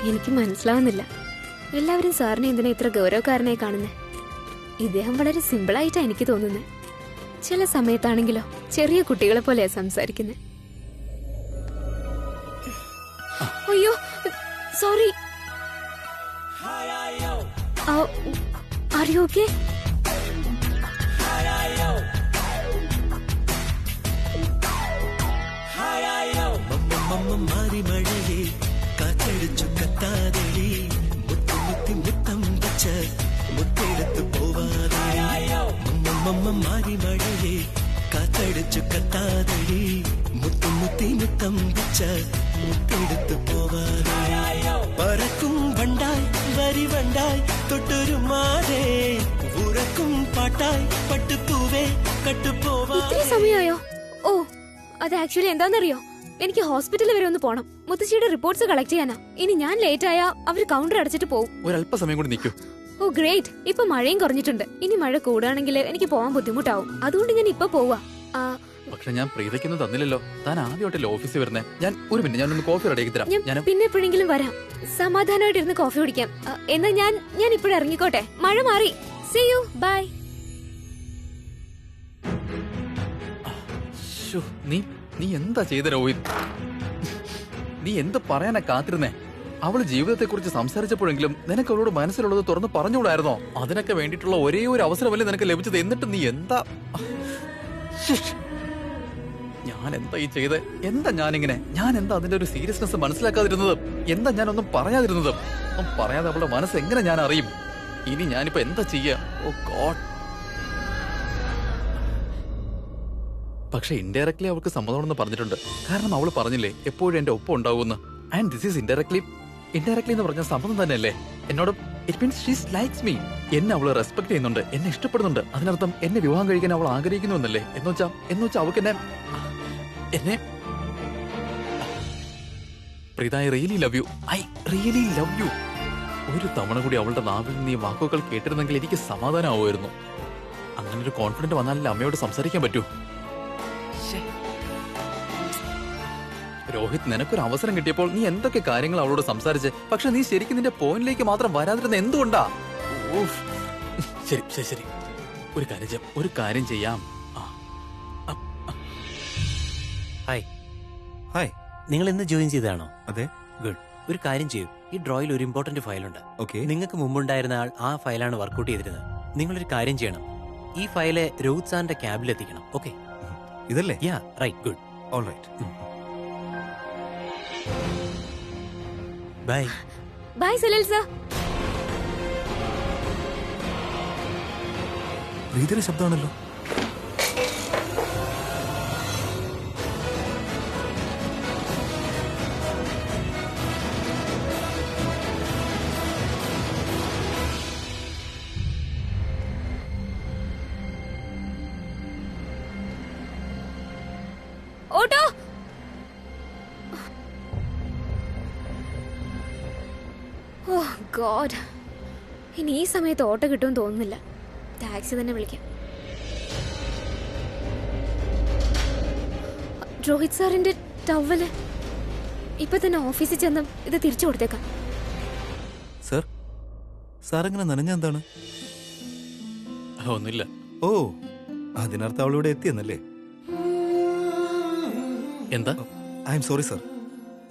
എനിക്ക് മനസ്സിലാവുന്നില്ല, എല്ലാവരും സാറിനെ എന്തിനാ ഇത്ര ഗൗരവക്കാരനായി കാണുന്നേ? ഇദ്ദേഹം വളരെ സിമ്പിളായിട്ടാ എനിക്ക് തോന്നുന്നത്. ചില സമയത്താണെങ്കിലോ ചെറിയ കുട്ടികളെ പോലെയാ സംസാരിക്കുന്നത്. അയ്യോ സോറി. Are you okay? മാറി മഴയെ കാറ്റടിച്ചു കത്താതെടി, മുത്തി മുത്തം വെച്ച മുത്തെടുത്ത് പോവാതെ. മാറി മഴയെ കാറ്റടിച്ചു കത്താതെടി, മുത്തി മുത്തം വെച്ച മുത്തെടുത്ത് പോവാതെ. പറക്കും വണ്ടായി വരി വണ്ടായി തൊട്ടൊരു മാതേ, ഉറക്കും പാട്ടായി പട്ടുപൂവേ കട്ടുപോവാ. ഇത്ര സമയമായോ? ഓ, അത് ആക്ച്വലി എന്താണെന്നറിയോ, എനിക്ക് ഹോസ്പിറ്റലിൽ വരെ ഒന്ന് പോണം. മുത്തശ്ശിയുടെ റിപ്പോർട്ട്സ് കളക്ട് ചെയ്യാനാ. ഇനി ഞാൻ ലേറ്റ് ആയാ അവര് കൗണ്ടർ അടച്ചിട്ട് പോകും. ഒരല്പസമയം കൂടി നിൽക്കൂ. ഓ ഗ്രേറ്റ്, ഇപ്പൊ മഴയും കുറഞ്ഞിട്ടുണ്ട്. ഇനി മഴ കൂടുകയാണെങ്കിൽ എനിക്ക് പോവാൻ ബുദ്ധിമുട്ടാവും. അതുകൊണ്ട് ഞാൻ ഇപ്പൊ പോവാ. പക്ഷെ ഞാൻ പ്രീതയ്ക്കൊന്നും തന്നില്ലല്ലോ. താൻ ആദ്യമായിട്ടല്ലേ ഓഫീസിൽ വരുന്നേ. ഞാൻ ഒരു മിനിറ്റ്, ഞാനൊന്ന് കോഫി റെഡിയാക്കി തരാം. ഞാൻ പിന്നെ എപ്പോഴെങ്കിലും വരാം. സമാധാനമായിട്ട് ഇരുന്ന് കോഫി കുടിക്കാം. എന്നാ ഞാൻ ഇപ്പോഴും ഇറങ്ങിക്കോട്ടെ. മഴ മാറി. See you, bye. നീ എന്താ ചെയ്ത രോഹിത്? നീ എന്ത് പറയാനാ കാത്തിരുന്നേ? അവള് ജീവിതത്തെക്കുറിച്ച് സംസാരിച്ചപ്പോഴെങ്കിലും നിനക്ക് അവളോട് മനസ്സിലുള്ളത് തുറന്ന് പറഞ്ഞുകൂടായിരുന്നോ? അതിനൊക്കെ വേണ്ടിയിട്ടുള്ള ഒരേ ഒരു അവസരമല്ലേ നിനക്ക് ലഭിച്ചത്. എന്നിട്ട് നീ എന്താ ഞാൻ എന്താ ഈ ചെയ്ത്? എന്താ ഞാനിങ്ങനെ? ഞാൻ എന്താ അതിന്റെ ഒരു സീരിയസ്നെസ് മനസ്സിലാക്കാതിരുന്നത്? എന്താ ഞാനൊന്നും പറയാതിരുന്നത്? ഒന്നും പറയാതെ അവളുടെ മനസ്സ് എങ്ങനെ ഞാൻ അറിയും? ഇനി ഞാനിപ്പോ എന്താ ചെയ്യാ? ഓ ഗോഡ്. പക്ഷെ ഇൻഡയറക്ട്ലി അവൾക്ക് സമ്മതമാണെന്ന് പറഞ്ഞിട്ടുണ്ട്. കാരണം അവള് പറഞ്ഞില്ലേ എപ്പോഴും എന്റെ ഒപ്പം ഉണ്ടാവുമെന്ന്. ആൻഡ് ദിസ് ഈസ് ഇൻഡയറക്ട്ലി എന്ന് പറഞ്ഞ സമ്മതം തന്നെയല്ലേ എന്നോട്. It means she's likes me. എന്നെ അവള് റെസ്പെക്ട് ചെയ്യുന്നുണ്ട്, എന്നെ ഇഷ്ടപ്പെടുന്നുണ്ട്. അതിനർത്ഥം എന്നെ വിവാഹം കഴിക്കാൻ അവൾ ആഗ്രഹിക്കുന്നു എന്നല്ലേ? എന്നുവെച്ചാ അവൾക്ക് എന്നെ Preetha, I really love you. I really love you. ഒരു തവണ കൂടി അവളുടെ നാവിൽ നീ വാക്കുകൾ കേട്ടിരുന്നെങ്കിൽ എനിക്ക് സമാധാനമാവുമായിരുന്നു. അങ്ങനെ ഒരു കോൺഫിഡന്റ് വന്നാലല്ലേ അമ്മയോട് സംസാരിക്കാൻ പറ്റൂ. രോഹിത്, നിനക്കൊരു അവസരം കിട്ടിയപ്പോൾ നീ എന്തൊക്കെ കാര്യങ്ങൾ അവളോട് സംസാരിച്ച്. പക്ഷെ നീ ശരിക്കും നിന്റെ പോയിന്റിലേക്ക് മാത്രം വരാതിരുന്ന എന്തുകൊണ്ടാ? ശരി ശരി ശരി, ഒരു കാര്യം ചെയ്യാം. ഹായ് ഹായ്, നിങ്ങൾ ഇന്ന് ജോയിൻ ചെയ്തതാണോ? അതെ. ഗുഡ്. ഒരു കാര്യം ചെയ്യൂ, ഈ ഡ്രോയിൽ ഒരു ഇമ്പോർട്ടന്റ് ഫയലുണ്ട്. ഓക്കെ. നിങ്ങൾക്ക് മുമ്പുണ്ടായിരുന്ന ആൾ ആ ഫയലാണ് വർക്ക്ഔട്ട് ചെയ്തിരുന്നത്. നിങ്ങളൊരു കാര്യം ചെയ്യണം, ഈ ഫയല് രോഹിത് സാറിന്റെ ക്യാബിൽ എത്തിക്കണം. ഓക്കെ? ഇതല്ലേ? Ya right. Good. All right. Bye. Bye Salal sir. പ്രീതിയുടെ ശബ്ദമാണല്ലോ. ഓട്ടോ. ഓ ഗോഡ്, ഇനി ഈ സമയത്ത് ഓട്ടോ കിട്ടുമെന്ന് തോന്നുന്നില്ല. ടാക്സി തന്നെ വിളിക്കാം. രോഹിത് സാറിന്റെ ടവല് ഇപ്പൊ തന്നെ ഓഫീസിൽ ചെന്ന് ഇത് തിരിച്ചു കൊടുത്തേക്കാം. സർ, സാർ എങ്ങനെ നനഞ്ഞ എന്താണ്? ഒന്നുമില്ല. ഓ, അതിനർത്ഥം അവളിവിടെ എത്തിയെന്നല്ലേ? എന്താ? ഐ എം സോറി സർ,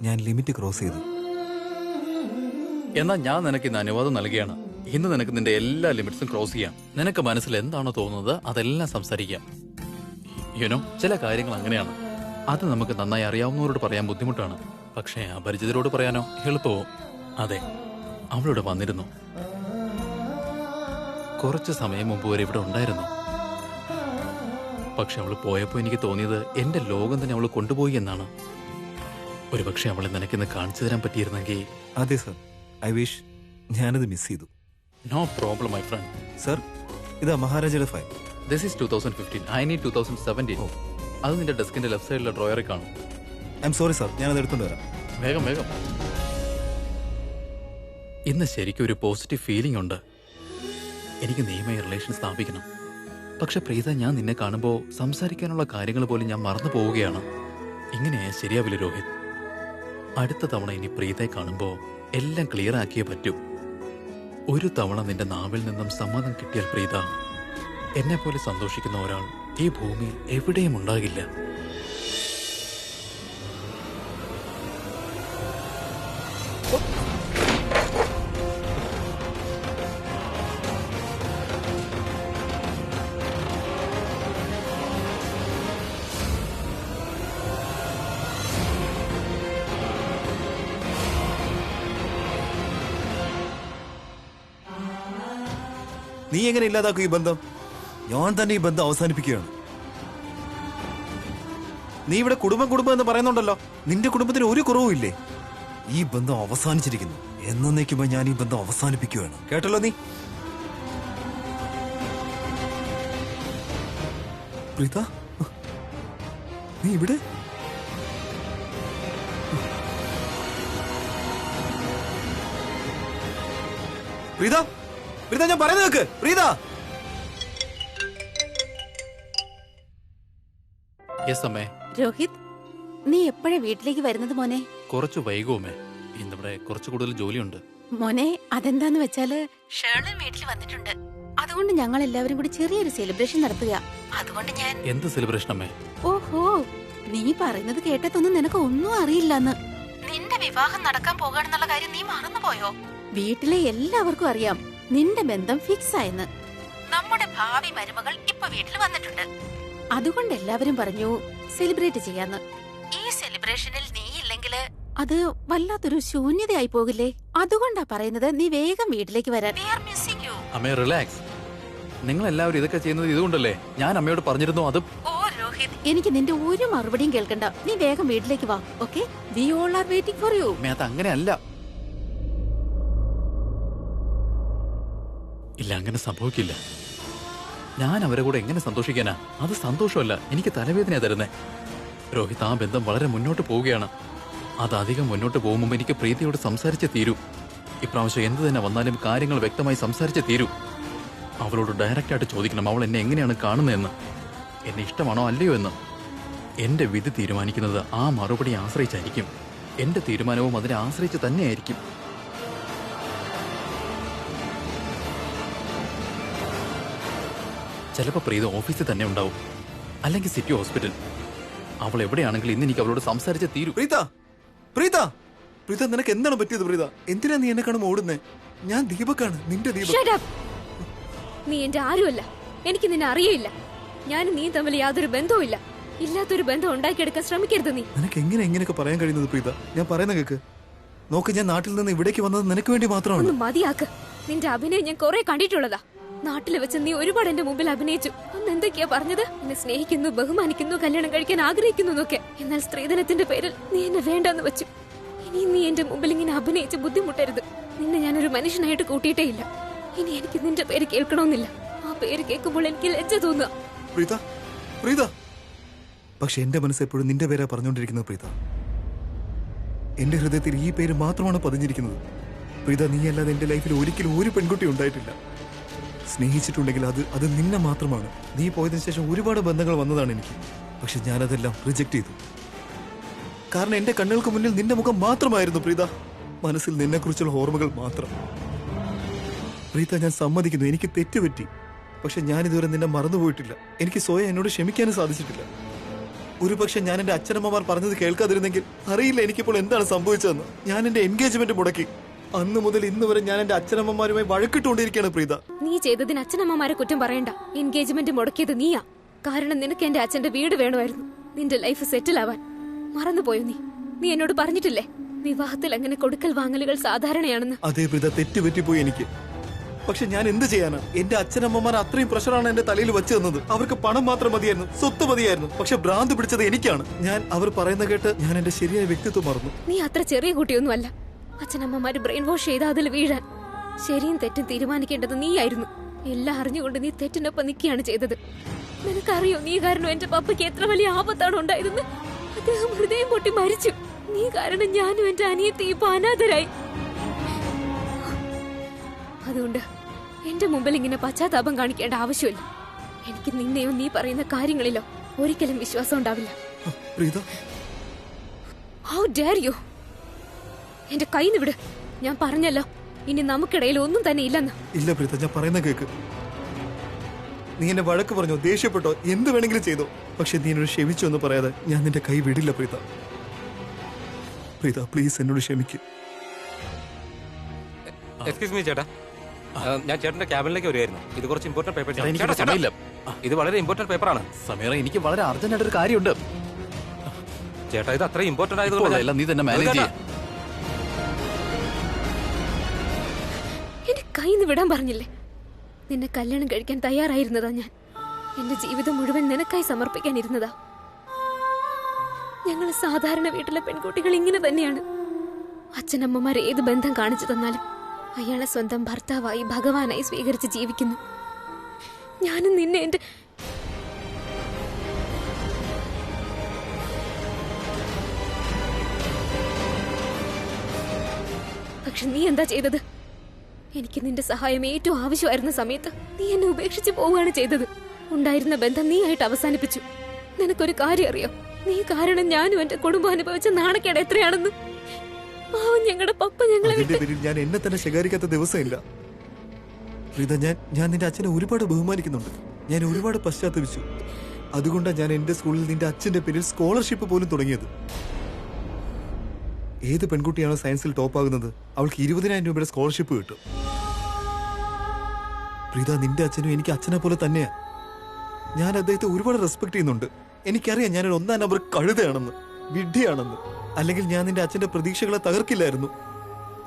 ഞാൻ ലിമിറ്റ് ക്രോസ് ചെയ്തു. എന്നാ ഞാൻ നിനക്ക് ഇന്ന് അനുവാദം നൽകുകയാണ്. ഇന്ന് നിനക്ക് നിന്റെ എല്ലാ ലിമിറ്റ്സും ക്രോസ് ചെയ്യാം. നിനക്ക് മനസ്സിൽ എന്താണോ തോന്നുന്നത് അതെല്ലാം സംസാരിക്കാം. യുനോ, ചില കാര്യങ്ങൾ അങ്ങനെയാണ്. അത് നമുക്ക് നന്നായി അറിയാവുന്നവരോട് പറയാൻ ബുദ്ധിമുട്ടാണ്. പക്ഷേ അപരിചിതരോട് പറയാനോ എളുപ്പവും. അതെ, അവളിവിടെ വന്നിരുന്നു. കുറച്ച് സമയം മുമ്പ് വരെ ഇവിടെ ഉണ്ടായിരുന്നു. പക്ഷെ അവൾ പോയപ്പോ എനിക്ക് തോന്നിയത് എന്റെ ലോകം തന്നെ അവൾ കൊണ്ടുപോയി എന്നാണ്. ഒരുപക്ഷെ അവളെ നിനക്കിന്ന് കാണിച്ചു തരാൻ പറ്റിയിരുന്നെങ്കിൽ. അതെ സർ, ഐ വിഷ്. ഞാനത് മിസ് ചെയ്തു. No problem my friend. Sir, ഇതാ മഹാരാജയുടെ file. This is 2015. I need 2017. അത് നിന്റെ ഡെസ്കിന്റെ ലെഫ്റ്റ് സൈഡിലെ ഡ്രോയറിൽ കാണും. ഐ എം സോറി സർ, ഞാനത് എടുത്തുകൊണ്ട് വരാം. വേഗം വേഗം. ഇന്ന് ശരിക്കും ഒരു പോസിറ്റീവ് ഫീലിംഗ് ഉണ്ട്. എനിക്ക് നിയമമായ റിലേഷൻ സ്ഥാപിക്കണം. പക്ഷെ പ്രീത, ഞാൻ നിന്നെ കാണുമ്പോൾ സംസാരിക്കാനുള്ള കാര്യങ്ങൾ പോലും ഞാൻ മറന്നു പോവുകയാണ്. ഇങ്ങനെ ശരിയാവില്ല രോഹിത്. അടുത്ത തവണ ഇനി പ്രീതയെ കാണുമ്പോൾ എല്ലാം ക്ലിയർ ആക്കിയേ പറ്റൂ. ഒരു തവണ നിന്റെ നാവിൽ നിന്നും സമ്മതം കിട്ടിയാൽ പ്രീത, എന്നെ പോലെ സന്തോഷിക്കുന്ന ഒരാൾ ഈ ഭൂമിയിൽ എവിടെയും ഉണ്ടാകില്ല. നീ എങ്ങനെ ഇല്ലാതാക്കും ഈ ബന്ധം? ഞാൻ തന്നെ ഈ ബന്ധം അവസാനിപ്പിക്കുകയാണ്. നീ ഇവിടെ കുടുംബം എന്ന് പറയുന്നുണ്ടല്ലോ. നിന്റെ കുടുംബത്തിന് ഒരു കുറവും ഇല്ലേ? ഈ ബന്ധം അവസാനിച്ചിരിക്കുന്നു. എന്നേക്കുമ്പോ ഞാൻ ഈ ബന്ധം അവസാനിപ്പിക്കുകയാണ്. കേട്ടല്ലോ നീ? പ്രീത, നീ ഇവിടെ? പ്രീത, പ്രീത, ഞാൻ പറയുന്നത് കേക്ക്. പ്രീത. യെസ് അമ്മേ. രോഹിത്, നീ എപ്പോഴാ വീട്ടിലേക്ക് വരുന്നത് മോനെ? കുറച്ച് വൈകുമേ. ഇന്നിവിടെ കുറച്ച് കൂടുതൽ ജോലിയുണ്ട്. മോനെ, അതെന്താന്ന് വെച്ചാല് ഷേർലൻ വീട്ടിൽ വന്നിട്ടുണ്ട്. അതുകൊണ്ട് ഞങ്ങൾ എല്ലാവരും കൂടി ചെറിയൊരു സെലിബ്രേഷൻ നടത്തുക. അതുകൊണ്ട് ഞാൻ. എന്ത് സെലിബ്രേഷൻ അമ്മേ? ഓഹോ, നീ പറയുന്നത് കേട്ടതൊന്നും നിനക്ക് ഒന്നും അറിയില്ലെന്ന്. നിന്റെ വിവാഹം നടക്കാൻ പോകാണെന്നുള്ള കാര്യം നീ മറന്നുപോയോ? വീട്ടിലെ എല്ലാവർക്കും അറിയാം നിന്റെ ബന്ധം ഫിക്സ് ആയെന്ന്. നമ്മുടെ ഭാവി മരുമകൾ ഇപ്പൊ വീട്ടിൽ വന്നിട്ടുണ്ട്. അതുകൊണ്ട് എല്ലാവരും പറഞ്ഞു സെലിബ്രേറ്റ് ചെയ്യാന്ന്. ഈ സെലിബ്രേഷനിൽ നീ ഇല്ലെങ്കില് അത് വല്ലാത്തൊരു ശൂന്യതയായി പോകില്ലേ? അതുകൊണ്ടാ പറയുന്നത് നീ വേഗം വീട്ടിലേക്ക് വരാൻ. അമ്മേ റിലാക്സ്. നിങ്ങൾ എല്ലാവരും ഇതൊക്കെ ചെയ്യുന്നത് ഇതുകൊണ്ടല്ലേ? ഞാൻ അമ്മയോട് പറഞ്ഞിരുന്നു. അത് ഓ രോഹിത്, എനിക്ക് നിന്റെ ഒരു മറുപടിയും കേൾക്കണ്ട. നീ വേഗം വീട്ടിലേക്ക് വാ. Okay, we all are waiting for you. അത് അങ്ങനെയല്ല. ഇല്ല, അങ്ങനെ സംഭവിക്കില്ല. ഞാൻ അവരെ കൂടെ എങ്ങനെ സന്തോഷിക്കാനാ? അത് സന്തോഷമല്ല, എനിക്ക് തലവേദനയാ തരുന്നേ. രോഹിത്, ആ ബന്ധം വളരെ മുന്നോട്ട് പോവുകയാണ്. അത് അധികം മുന്നോട്ട് പോകുമ്പോൾ എനിക്ക് പ്രീതിയോട് സംസാരിച്ചേ തീരൂ. ഇപ്രാവശ്യം എന്ത് തന്നെ വന്നാലും കാര്യങ്ങൾ വ്യക്തമായി സംസാരിച്ചേ തീരൂ. അവളോട് ഡയറക്റ്റായിട്ട് ചോദിക്കണം അവൾ എന്നെ എങ്ങനെയാണ് കാണുന്നതെന്ന്, എന്നെ ഇഷ്ടമാണോ അല്ലയോ എന്ന്. എന്റെ വിധി തീരുമാനിക്കുന്നത് ആ മറുപടി ആശ്രയിച്ചായിരിക്കും. എന്റെ തീരുമാനവും അതിനെ ആശ്രയിച്ച് തന്നെയായിരിക്കും. ചിലപ്പോൾ പ്രീത ഓഫീസിൽ തന്നെ ഉണ്ടാവും, അല്ലെങ്കിൽ സിറ്റി ഹോസ്പിറ്റൽ. അവൾ എവിടെയാണെങ്കിലും ഇന്ന് എനിക്ക് അവളോട് സംസാരിച്ച തീരൂ. പ്രീത, പ്രീത, പ്രീത, നിനക്ക് എന്താണ് പറ്റിയത്? പ്രീത, എന്തിനാ നീ എന്നെ കാണും ഓടുന്നേ? ഞാൻ ദീപക്കാണ്, നിന്റെ ദീപക്. നീ എന്റെ ആരുമല്ല. എനിക്ക് നിന്നെ അറിയില്ല. ഞാനും നീ തമ്മിൽ യാതൊരു ബന്ധവും ഇല്ല. ഇല്ലാത്തൊരു ബന്ധം ഉണ്ടാക്കിയെടുക്കാൻ ശ്രമിക്കരുത് നീ. നിനക്ക് എങ്ങനെ എങ്ങനെയൊക്കെ പറയാൻ കഴിയുന്നത് പ്രീത? ഞാൻ പറയുന്ന കേക്ക്. നോക്ക്, ഞാൻ നാട്ടിൽ നിന്ന് ഇവിടേക്ക് വന്നത് നിനക്ക് വേണ്ടി മാത്രമാണ്. ഒന്ന് മതിയാക്ക്. നിന്റെ അഭിനയം ഞാൻ കുറെ കണ്ടിട്ടുള്ളതാ. നാട്ടിൽ വെച്ച് നീ ഒരുപാട് എന്റെ മുമ്പിൽ അഭിനയിച്ചു. അന്ന് എന്തൊക്കെയാ പറഞ്ഞത്? എന്നെ സ്നേഹിക്കുന്നു, ബഹുമാനിക്കുന്നു, കല്യാണം കഴിക്കാൻ ആഗ്രഹിക്കുന്നു എന്നൊക്കെ. എന്നാൽ സ്ത്രീധനത്തിന്റെ പേരിൽ നീ എന്നെ വേണ്ടെന്ന് വെച്ചു. ഇനി നീ എന്റെ മുമ്പിൽ ഇങ്ങനെ അഭിനയിച്ച് ബുദ്ധിമുട്ടരുത്. നിന്നെ ഞാനൊരു മനുഷ്യനായിട്ട് കൂട്ടിയിട്ടേ ഇല്ല. ഇനി എനിക്ക് നിന്റെ പേര് കേൾക്കണമെന്നില്ല. ആ പേര് കേൾക്കുമ്പോൾ എനിക്ക് ലജ്ജ തോന്നുക. പ്രീത, പ്രീത, പക്ഷെ എന്റെ മനസ്സ് എപ്പോഴും നിന്റെ പേരാ പറഞ്ഞുകൊണ്ടിരിക്കുന്നത് പ്രീത. എന്റെ ഹൃദയത്തിൽ ഈ പേര് മാത്രമാണ് പതിഞ്ഞിരിക്കുന്നത്. പ്രീത, നീ അല്ലാതെ എന്റെ ലൈഫിൽ ഒരിക്കലും ഒരു പെൺകുട്ടി ഉണ്ടായിട്ടില്ല. സ്നേഹിച്ചിട്ടുണ്ടെങ്കിൽ അത് നിന്നെ മാത്രമാണ്. നീ പോയതിനു ശേഷം ഒരുപാട് ബന്ധങ്ങൾ വന്നതാണ് എനിക്ക്. പക്ഷെ ഞാനതെല്ലാം റിജക്ട് ചെയ്തു. കാരണം എന്റെ കണ്ണുകൾക്ക് മുന്നിൽ നിന്റെ മുഖം മാത്രമായിരുന്നു പ്രീത. മനസ്സിൽ നിന്നെക്കുറിച്ചുള്ള ഓർമ്മകൾ മാത്രം. പ്രീത, ഞാൻ സമ്മതിക്കുന്നു, എനിക്ക് തെറ്റുപറ്റി. പക്ഷെ ഞാനിതുവരെ നിന്നെ മറന്നുപോയിട്ടില്ല. എനിക്ക് സ്വയം എന്നോട് ക്ഷമിക്കാനും സാധിച്ചിട്ടില്ല. ഒരുപക്ഷെ ഞാൻ എന്റെ അച്ഛനമ്മമാർ പറഞ്ഞത് കേൾക്കാതിരുന്നെങ്കിൽ അറിയില്ല എനിക്കിപ്പോൾ എന്താണ് സംഭവിച്ചതെന്ന്. ഞാൻ എന്റെ എൻഗേജ്മെന്റ് മുടക്കി. അന്ന് മുതൽ ഇന്ന് വരെ ഞാൻ എന്റെ അച്ഛനമ്മമാരുമായി വഴക്കിട്ടുകൊണ്ടിരിക്കുകയാണ് പ്രീത. നീ ചെയ്തതിന് അച്ഛനമ്മമാരെ കുറ്റം പറയണ്ട. എൻഗേജ്മെന്റ് മുടക്കിയത് നീയാ. കാരണം നിനക്ക് എന്റെ അച്ഛന്റെ വീട് വേണമായിരുന്നു, നിന്റെ ലൈഫ് സെറ്റിൽ ആവാൻ. മറന്നുപോയോ നീ എന്നോട് പറഞ്ഞിട്ടില്ലേ വിവാഹത്തിൽ അങ്ങനെ കൊടുക്കൽ വാങ്ങലുകൾ സാധാരണയാണെന്ന്? അതേ പ്രീത, തെറ്റുപറ്റിപ്പോയി എനിക്ക്. പക്ഷെ ഞാൻ എന്ത് ചെയ്യാനാ? എന്റെ അച്ഛനമ്മമാർ അത്രയും പ്രഷറാണ് എന്റെ തലയിൽ വെച്ച് തന്നത്. അവർക്ക് പണം മാത്രം മതിയായിരുന്നു, സ്വത്ത് മതിയായിരുന്നു. പക്ഷെ ഭ്രാന്ത് പിടിച്ചത് എനിക്കാണ്. ഞാൻ അവർ പറയുന്ന കേട്ട് ഞാൻ എന്റെ ശരിയായ വ്യക്തിത്വം മറന്നു. നീ അത്ര ചെറിയ കുട്ടിയൊന്നും അല്ല. അച്ഛനമ്മമാര് ബ്രെയിൻ വാഷ് ചെയ്ത് അതിൽ വീഴാൻ. ശരിയും തെറ്റും തീരുമാനിക്കേണ്ടത് നീയായിരുന്നു. എല്ലാം അറിഞ്ഞുകൊണ്ട് നീ തെറ്റിനൊപ്പം നിൽക്കുകയാണ് ചെയ്തത്. നിനക്കറിയോ നീ കാരണം എന്റെ പപ്പയ്ക്ക് എത്ര വലിയ ആപത്താണ് ഉണ്ടായതെന്ന്? അദ്ദേഹം ഹൃദയം പൊട്ടി മരിച്ചു. നീ കാരണം ഞാനും എന്റെ അനിയത്തി ഇപ്പൊ അനാഥരായി. അതുകൊണ്ട് എന്റെ മുമ്പിൽ ഇങ്ങനെ പശ്ചാത്താപം കാണിക്കേണ്ട ആവശ്യമില്ല. എനിക്ക് നിന്നെയോ നീ പറയുന്ന കാര്യങ്ങളിലോ ഒരിക്കലും വിശ്വാസം ഉണ്ടാവില്ല. How dare you! എന്റെ കൈന്ന് വിട്. ഞാൻ പറഞ്ഞല്ലോ, ഇനി നമുക്കിടയിൽ ഒന്നും തന്നെ ഇല്ലെന്ന്. ഇല്ല പ്രീത, ഞാൻ പറയുന്ന കേക്ക്. നീ എന്നെ വഴക്ക് പറഞ്ഞോ, ദേഷ്യപ്പെട്ടോ, എന്ത് വേണമെങ്കിലും ചെയ്തോ. പക്ഷെ നീ എന്നോട് ക്ഷമിച്ചു എന്ന് പറയാതെ ഞാൻ നിന്റെ കൈ വിടില്ല പ്രീത. പ്രീത, പ്ലീസ് എന്നോട് ക്ഷമിക്കും. എക്സ്ക്യൂസ് മീ ചേട്ടാ, ഞാൻ ചേട്ടന്റെ ക്യാബിനിലേക്ക് വരുമായിരുന്നു. ഇത് കുറച്ച് ഇമ്പോർട്ടന്റ് പേപ്പർ. ഇത് വളരെ ഇമ്പോർട്ടന്റ് പേപ്പറാണ്. സമീറ, എനിക്ക് വളരെ അർജന്റ് ആയിട്ടൊരു കാര്യമുണ്ട്. ചേട്ടാ, ഇത് അത്ര ഇമ്പോർട്ടന്റ് ആയതുകൊണ്ട് നീ തന്നെ മാനേജ് ചെയ്യാം. എന്റെ കൈന്ന് വിടാൻ പറഞ്ഞില്ലേ? നിന്നെ കല്യാണം കഴിക്കാൻ തയ്യാറായിരുന്നതാ ഞാൻ. എന്റെ ജീവിതം മുഴുവൻ നിനക്കായി സമർപ്പിക്കാനിരുന്നതാ. ഞങ്ങൾ സാധാരണ വീട്ടിലെ പെൺകുട്ടികൾ ഇങ്ങനെ തന്നെയാണ്. അച്ഛനമ്മമാർ ഏത് ബന്ധം കാണിച്ചു തന്നാലും അയാളെ സ്വന്തം ഭർത്താവായി ഭഗവാനായി സ്വീകരിച്ച് ജീവിക്കുന്നു. ഞാനും നിന്നെ എന്റെ പക്ഷെ നീ എന്താ ചെയ്തത്? എനിക്ക് നിന്റെ സഹായം ഏറ്റവും ആവശ്യമായിരുന്ന സമയത്ത് നീ എന്നെ ഉപേക്ഷിച്ച് പോവുകയാണ് ചെയ്തത്. ഉണ്ടായിരുന്ന ബന്ധം നീ ആയിട്ട് അവസാനിപ്പിച്ചു. നിനക്കൊരു കാര്യം അറിയോ? നീ കാരണം ഞാനും എന്റെ കുടുംബം അനുഭവിച്ച നാണക്കേട് എത്രയാണെന്ന്. ഞങ്ങളുടെ പപ്പ ഞങ്ങളെ ഞാൻ എന്നെ തന്നെ ശകാരിക്കാത്ത ദിവസമില്ല പ്രീത. ഞാൻ നിന്റെ അച്ഛനെ ഒരുപാട് ബഹുമാനിക്കുന്നുണ്ട്. ഞാൻ ഒരുപാട് പശ്ചാത്തപിച്ചു. അതുകൊണ്ടാണ് ഞാൻ എന്റെ സ്കൂളിൽ നിന്റെ അച്ഛന്റെ പേരിൽ സ്കോളർഷിപ്പ് പോലും തുടങ്ങിയത്. ഏത് പെൺകുട്ടിയാണോ സയൻസിൽ ടോപ്പാകുന്നത് അവൾക്ക് 20,000 രൂപയുടെ സ്കോളർഷിപ്പ് കിട്ടും. പ്രീത, നിന്റെ അച്ഛനും എനിക്ക് അച്ഛനെ പോലെ തന്നെയാ. ഞാൻ അദ്ദേഹത്തെ ഒരുപാട് റെസ്പെക്ട് ചെയ്യുന്നുണ്ട്. എനിക്കറിയാം ഞാനൊരു 1-ാം നമ്പർ കഴുതയാണെന്ന്, വിഡ്ഢിയാണെന്ന്. അല്ലെങ്കിൽ ഞാൻ നിന്റെ അച്ഛന്റെ പ്രതീക്ഷകളെ തകർക്കില്ലായിരുന്നു.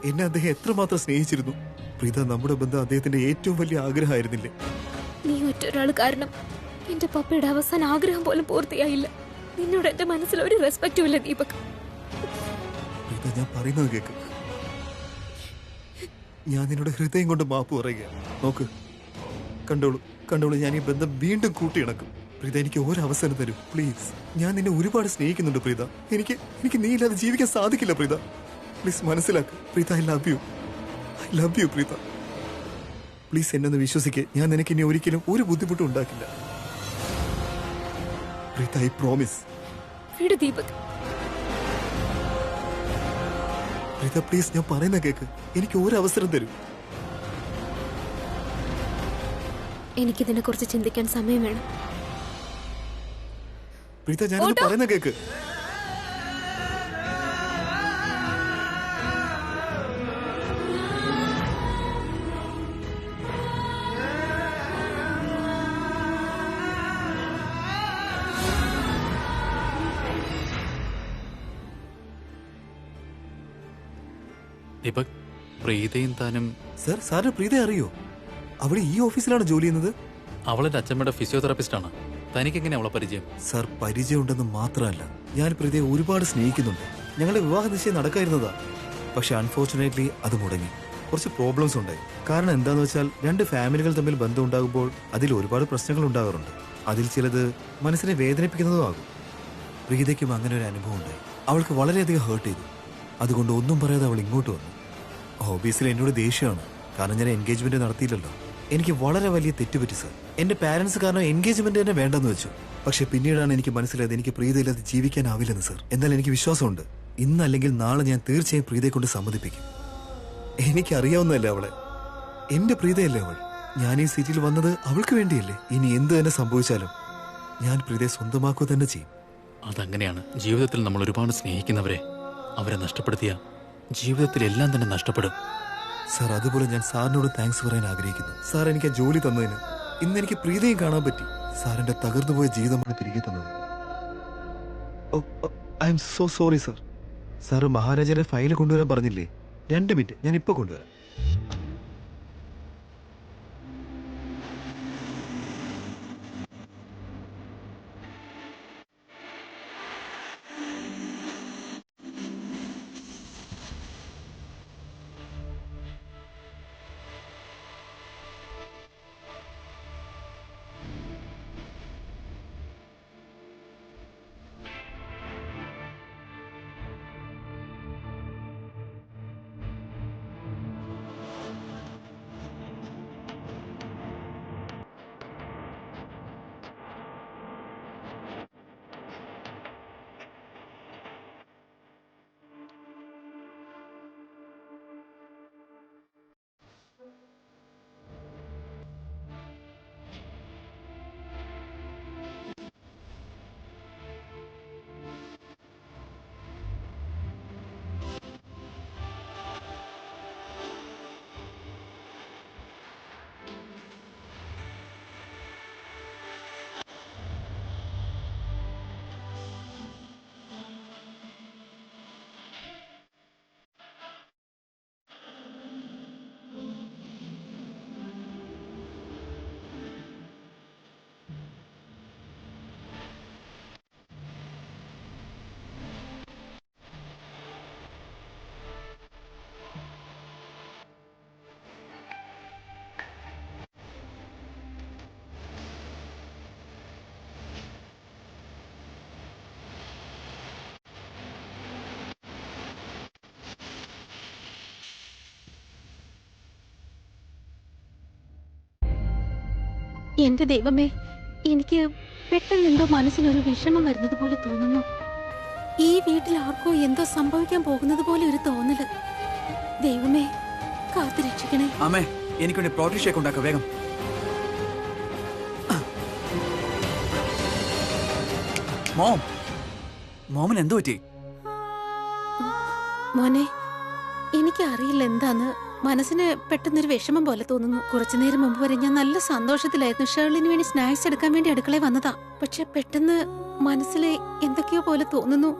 എന്നെ അദ്ദേഹം എത്രമാത്രം സ്നേഹിച്ചിരുന്നു. പ്രീത, നമ്മുടെ ബന്ധം അദ്ദേഹത്തിന്റെ ഏറ്റവും വലിയ ആഗ്രഹമായിരുന്നില്ലേ? നീ ഒറ്റൊരാള് കാരണം എന്റെ പപ്പയുടെ അവസാന ആഗ്രഹം പോലും പൂർത്തിയായില്ല. നിന്നോട് എന്റെ മനസ്സിൽ ഒരു റെസ്പെക്റ്റും ഇല്ല ദീപക്. പ്രീത, ഞാൻ പറയുന്നത് കേക്ക്. ഞാൻ നിന്നോട് ഹൃദയം കൊണ്ട് മാപ്പ് പറയുക. നോക്ക്, കണ്ടോളൂ, ഞാൻ ഈ ബന്ധം വീണ്ടും കൂട്ടിയിണക്കും. പ്രീത, എനിക്ക് ഒരവസരം തരൂ പ്ലീസ്. ഞാൻ നിന്നെ ഒരുപാട് സ്നേഹിക്കുന്നുണ്ട് പ്രീത. എനിക്ക് നീ ഇല്ലാതെ ജീവിക്കാൻ സാധിക്കില്ല പ്രീത. പ്ലീസ് മനസ്സിലാക്ക് Preetha. I love you Preetha. Please എന്നെ ഒന്ന് വിശ്വസിക്ക്. ഞാൻ നിനക്ക് ഇനി ഒരിക്കലും ഒരു ബുദ്ധിമുട്ടും ഉണ്ടാക്കില്ല Preetha. I promise. Deepak, Preetha please, ഞാൻ പറയുന്ന കേക്ക്. എനിക്ക് ഒരവസരം തരൂ. എനിക്കിതിനെ കുറിച്ച് ചിന്തിക്കാൻ സമയം വേണം. പ്രീത, ഞാനത് പറയുന്ന കേക്ക്. ദീപക്, പ്രീതയും താനും. സാറിന് പ്രീത അറിയോ? അവൾ ഈ ഓഫീസിലാണ് ജോലി ചെയ്യുന്നത്. അവളെന്റെ അച്ഛമ്മയുടെ ഫിസിയോതെറാപ്പിസ്റ്റ് ആണ്. തനിക്ക് എങ്ങനെ അവളെ പരിചയം? സാർ, പരിചയമുണ്ടെന്ന് മാത്രമല്ല, ഞാൻ പ്രീതയെ ഒരുപാട് സ്നേഹിക്കുന്നുണ്ട്. ഞങ്ങളുടെ വിവാഹ നിശ്ചയം നടക്കായിരുന്നതാ. പക്ഷെ അൺഫോർച്ചുനേറ്റ്ലി അത് മുടങ്ങി. കുറച്ച് പ്രോബ്ലംസ് ഉണ്ടായി. കാരണം എന്താന്ന് വെച്ചാൽ 2 ഫാമിലികൾ തമ്മിൽ ബന്ധം ഉണ്ടാകുമ്പോൾ അതിൽ ഒരുപാട് പ്രശ്നങ്ങൾ ഉണ്ടാകാറുണ്ട്. അതിൽ ചിലത് മനസ്സിനെ വേദനിപ്പിക്കുന്നതും ആകും. പ്രീതയ്ക്കും അങ്ങനെ ഒരു അനുഭവം ഉണ്ടായി. അവൾക്ക് വളരെയധികം ഹേർട്ട് ചെയ്തു. അതുകൊണ്ട് ഒന്നും പറയാതെ അവൾ ഇങ്ങോട്ട് വന്നു. ഓബിയസ്ലി എന്നോട് ദേഷ്യമാണ്, കാരണം ഞാൻ എൻഗേജ്മെന്റ് നടത്തിയില്ലല്ലോ. എനിക്ക് വളരെ വലിയ തെറ്റുപറ്റി സർ. എന്റെ പാരന്റ്സ് കാരണം എൻഗേജ്മെന്റ് തന്നെ വേണ്ടെന്ന് വെച്ചു. പക്ഷെ പിന്നീടാണ് എനിക്ക് മനസ്സിലായത് എനിക്ക് പ്രീതയില്ലാതെ ജീവിക്കാനാവില്ലെന്ന് സർ. എന്നാൽ എനിക്ക് വിശ്വാസമുണ്ട്, ഇന്നല്ലെങ്കിൽ നാളെ ഞാൻ തീർച്ചയായും പ്രീതയെ കൊണ്ട് സമ്മതിപ്പിക്കും. എനിക്കറിയാവുന്നതല്ലേ അവളെ, എന്റെ പ്രീതയല്ലേ അവൾ. ഞാൻ ഈ സിറ്റിയിൽ വന്നത് അവൾക്ക് വേണ്ടിയല്ലേ. ഇനി എന്ത് തന്നെ സംഭവിച്ചാലും ഞാൻ പ്രീതയെ സ്വന്തമാക്കുക തന്നെ ചെയ്യും. അതങ്ങനെയാണ്. ജീവിതത്തിൽ നമ്മൾ ഒരുപാട് സ്നേഹിക്കുന്നവരെ അവരെ നഷ്ടപ്പെടുത്തിയ ജീവിതത്തിൽ എല്ലാം തന്നെ നഷ്ടപ്പെടും. സാർ, അതുപോലെ ഞാൻ സാറിനോട് താങ്ക്സ് പറയാൻ ആഗ്രഹിക്കുന്നു. സാർ എനിക്ക് ആ ജോലി തന്നതിന്. ഇന്ന് എനിക്ക് പ്രീതയും കാണാൻ പറ്റി. സാറിന്റെ തകർന്നുപോയ ജീവിതമാണ് തിരികെ തന്നത്. I am so sorry sir. Sir മഹാരാജന്റെ ഫയൽ കൊണ്ടുവരാൻ പറഞ്ഞില്ലേ? 2 മിനിറ്റ്, ഞാൻ ഇപ്പൊ കൊണ്ടുവരാം. എന്റെ ദൈവമേ, എനിക്ക് പെട്ടെന്ന് എന്തോ മനസ്സിനൊരു വിഷമം വരുന്നത് പോലെ തോന്നുന്നു. ഈ വീട്ടിൽ ആർക്കോ എന്തോ സംഭവിക്കാൻ പോകുന്നത് പോലെ ഒരു തോന്നല്. ദൈവമേ, കാത്തു രക്ഷിക്കണേ. അമ്മേ, എനിക്കൊരു പ്രോട്ടീൻ ഷേക്ക് ഉണ്ടാക്കാം വേഗം. മോമിന് എന്തു പറ്റി? മോനെ, എനിക്കറിയില്ല എന്താന്ന്. മനസ്സിന് പെട്ടെന്നൊരു വിഷമം പോലെ തോന്നുന്നു. കുറച്ചു നേരം മുമ്പ് വരെ ഞാൻ നല്ല സന്തോഷത്തിലായിരുന്നു. ഷേർലിന് വേണ്ടി സ്നാക്സ് എടുക്കാൻ വേണ്ടി അടുക്കളയിൽ വന്നതാ. പക്ഷെ പെട്ടെന്ന് മനസ്സിൽ എന്തൊക്കെയോ പോലെ തോന്നുന്നു.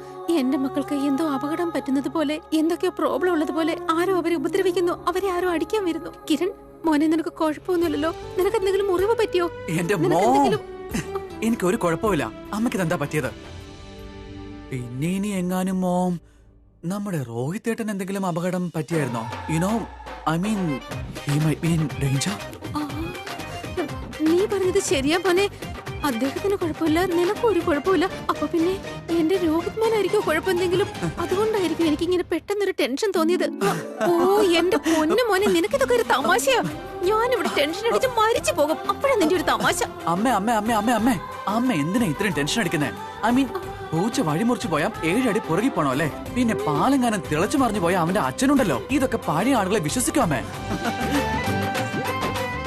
എന്റെ മക്കൾക്ക് എന്തോ അപകടം പറ്റുന്നത് പോലെ, എന്തൊക്കെയോ പ്രോബ്ലം ഉള്ളത് പോലെ. ആരോ അവരെ ഉപദ്രവിക്കുന്നു, അവരെ ആരോ അടിക്കാൻ വരുന്നു. കിരൺ മോനെ, നിനക്ക് കുഴപ്പമൊന്നുമില്ലല്ലോ? നിനക്ക് എന്തെങ്കിലും മുറിവ് പറ്റിയോ? എന്റെ എനിക്ക് ഒരു കുഴപ്പമില്ല. അമ്മയ്ക്ക് എന്താ പറ്റിയത്? പിന്നെ ഇനി എങ്ങാനും മോം നമ്മുടെ രോഹിത്തേട്ടൻ എന്തെങ്കിലും അപകടം പറ്റിയായിരുന്നോ? You know, I mean he might be in danger. നീ പറഞ്ഞത് ശരിയാ മോനെ. അദ്ദേഹത്തിന് കുഴപ്പമില്ല, നിനക്കും ഒരു കുഴപ്പമില്ല. അപ്പൊ പിന്നെ എന്റെ രോഹിത് മോനായിരിക്കും കുഴപ്പമെന്തെങ്കിലും. അതുകൊണ്ടായിരിക്കും എനിക്ക് ഇങ്ങനെ പെട്ടെന്നൊരു ടെൻഷൻ തോന്നിയത്. ഓ എന്റെ പൊന്നു മോനെ, നിനക്കിതൊക്കെ ഒരു തമാശയാ. ഞാനിവിടെ ടെൻഷൻ അടിച്ച് മരിച്ചു പോകും. അപ്പോഴാണ് നിന്റെ ഒരു തമാശ. അമ്മ എന്തിനാ ഇത്രയും ടെൻഷൻ അടിക്കുന്നേ? ഐ മീൻ, പൂച്ച വഴിമുറിച്ചു പോയാൽ 7 അടി പുറകെ പോണോ അല്ലേ? പിന്നെ പാലെങ്ങാനും തിളച്ചു മറിഞ്ഞു പോയാൽ അവന്റെ അച്ഛനുണ്ടല്ലോ. ഇതൊക്കെ പഴയ ആളുകളെ വിശ്വസിക്കാമേ.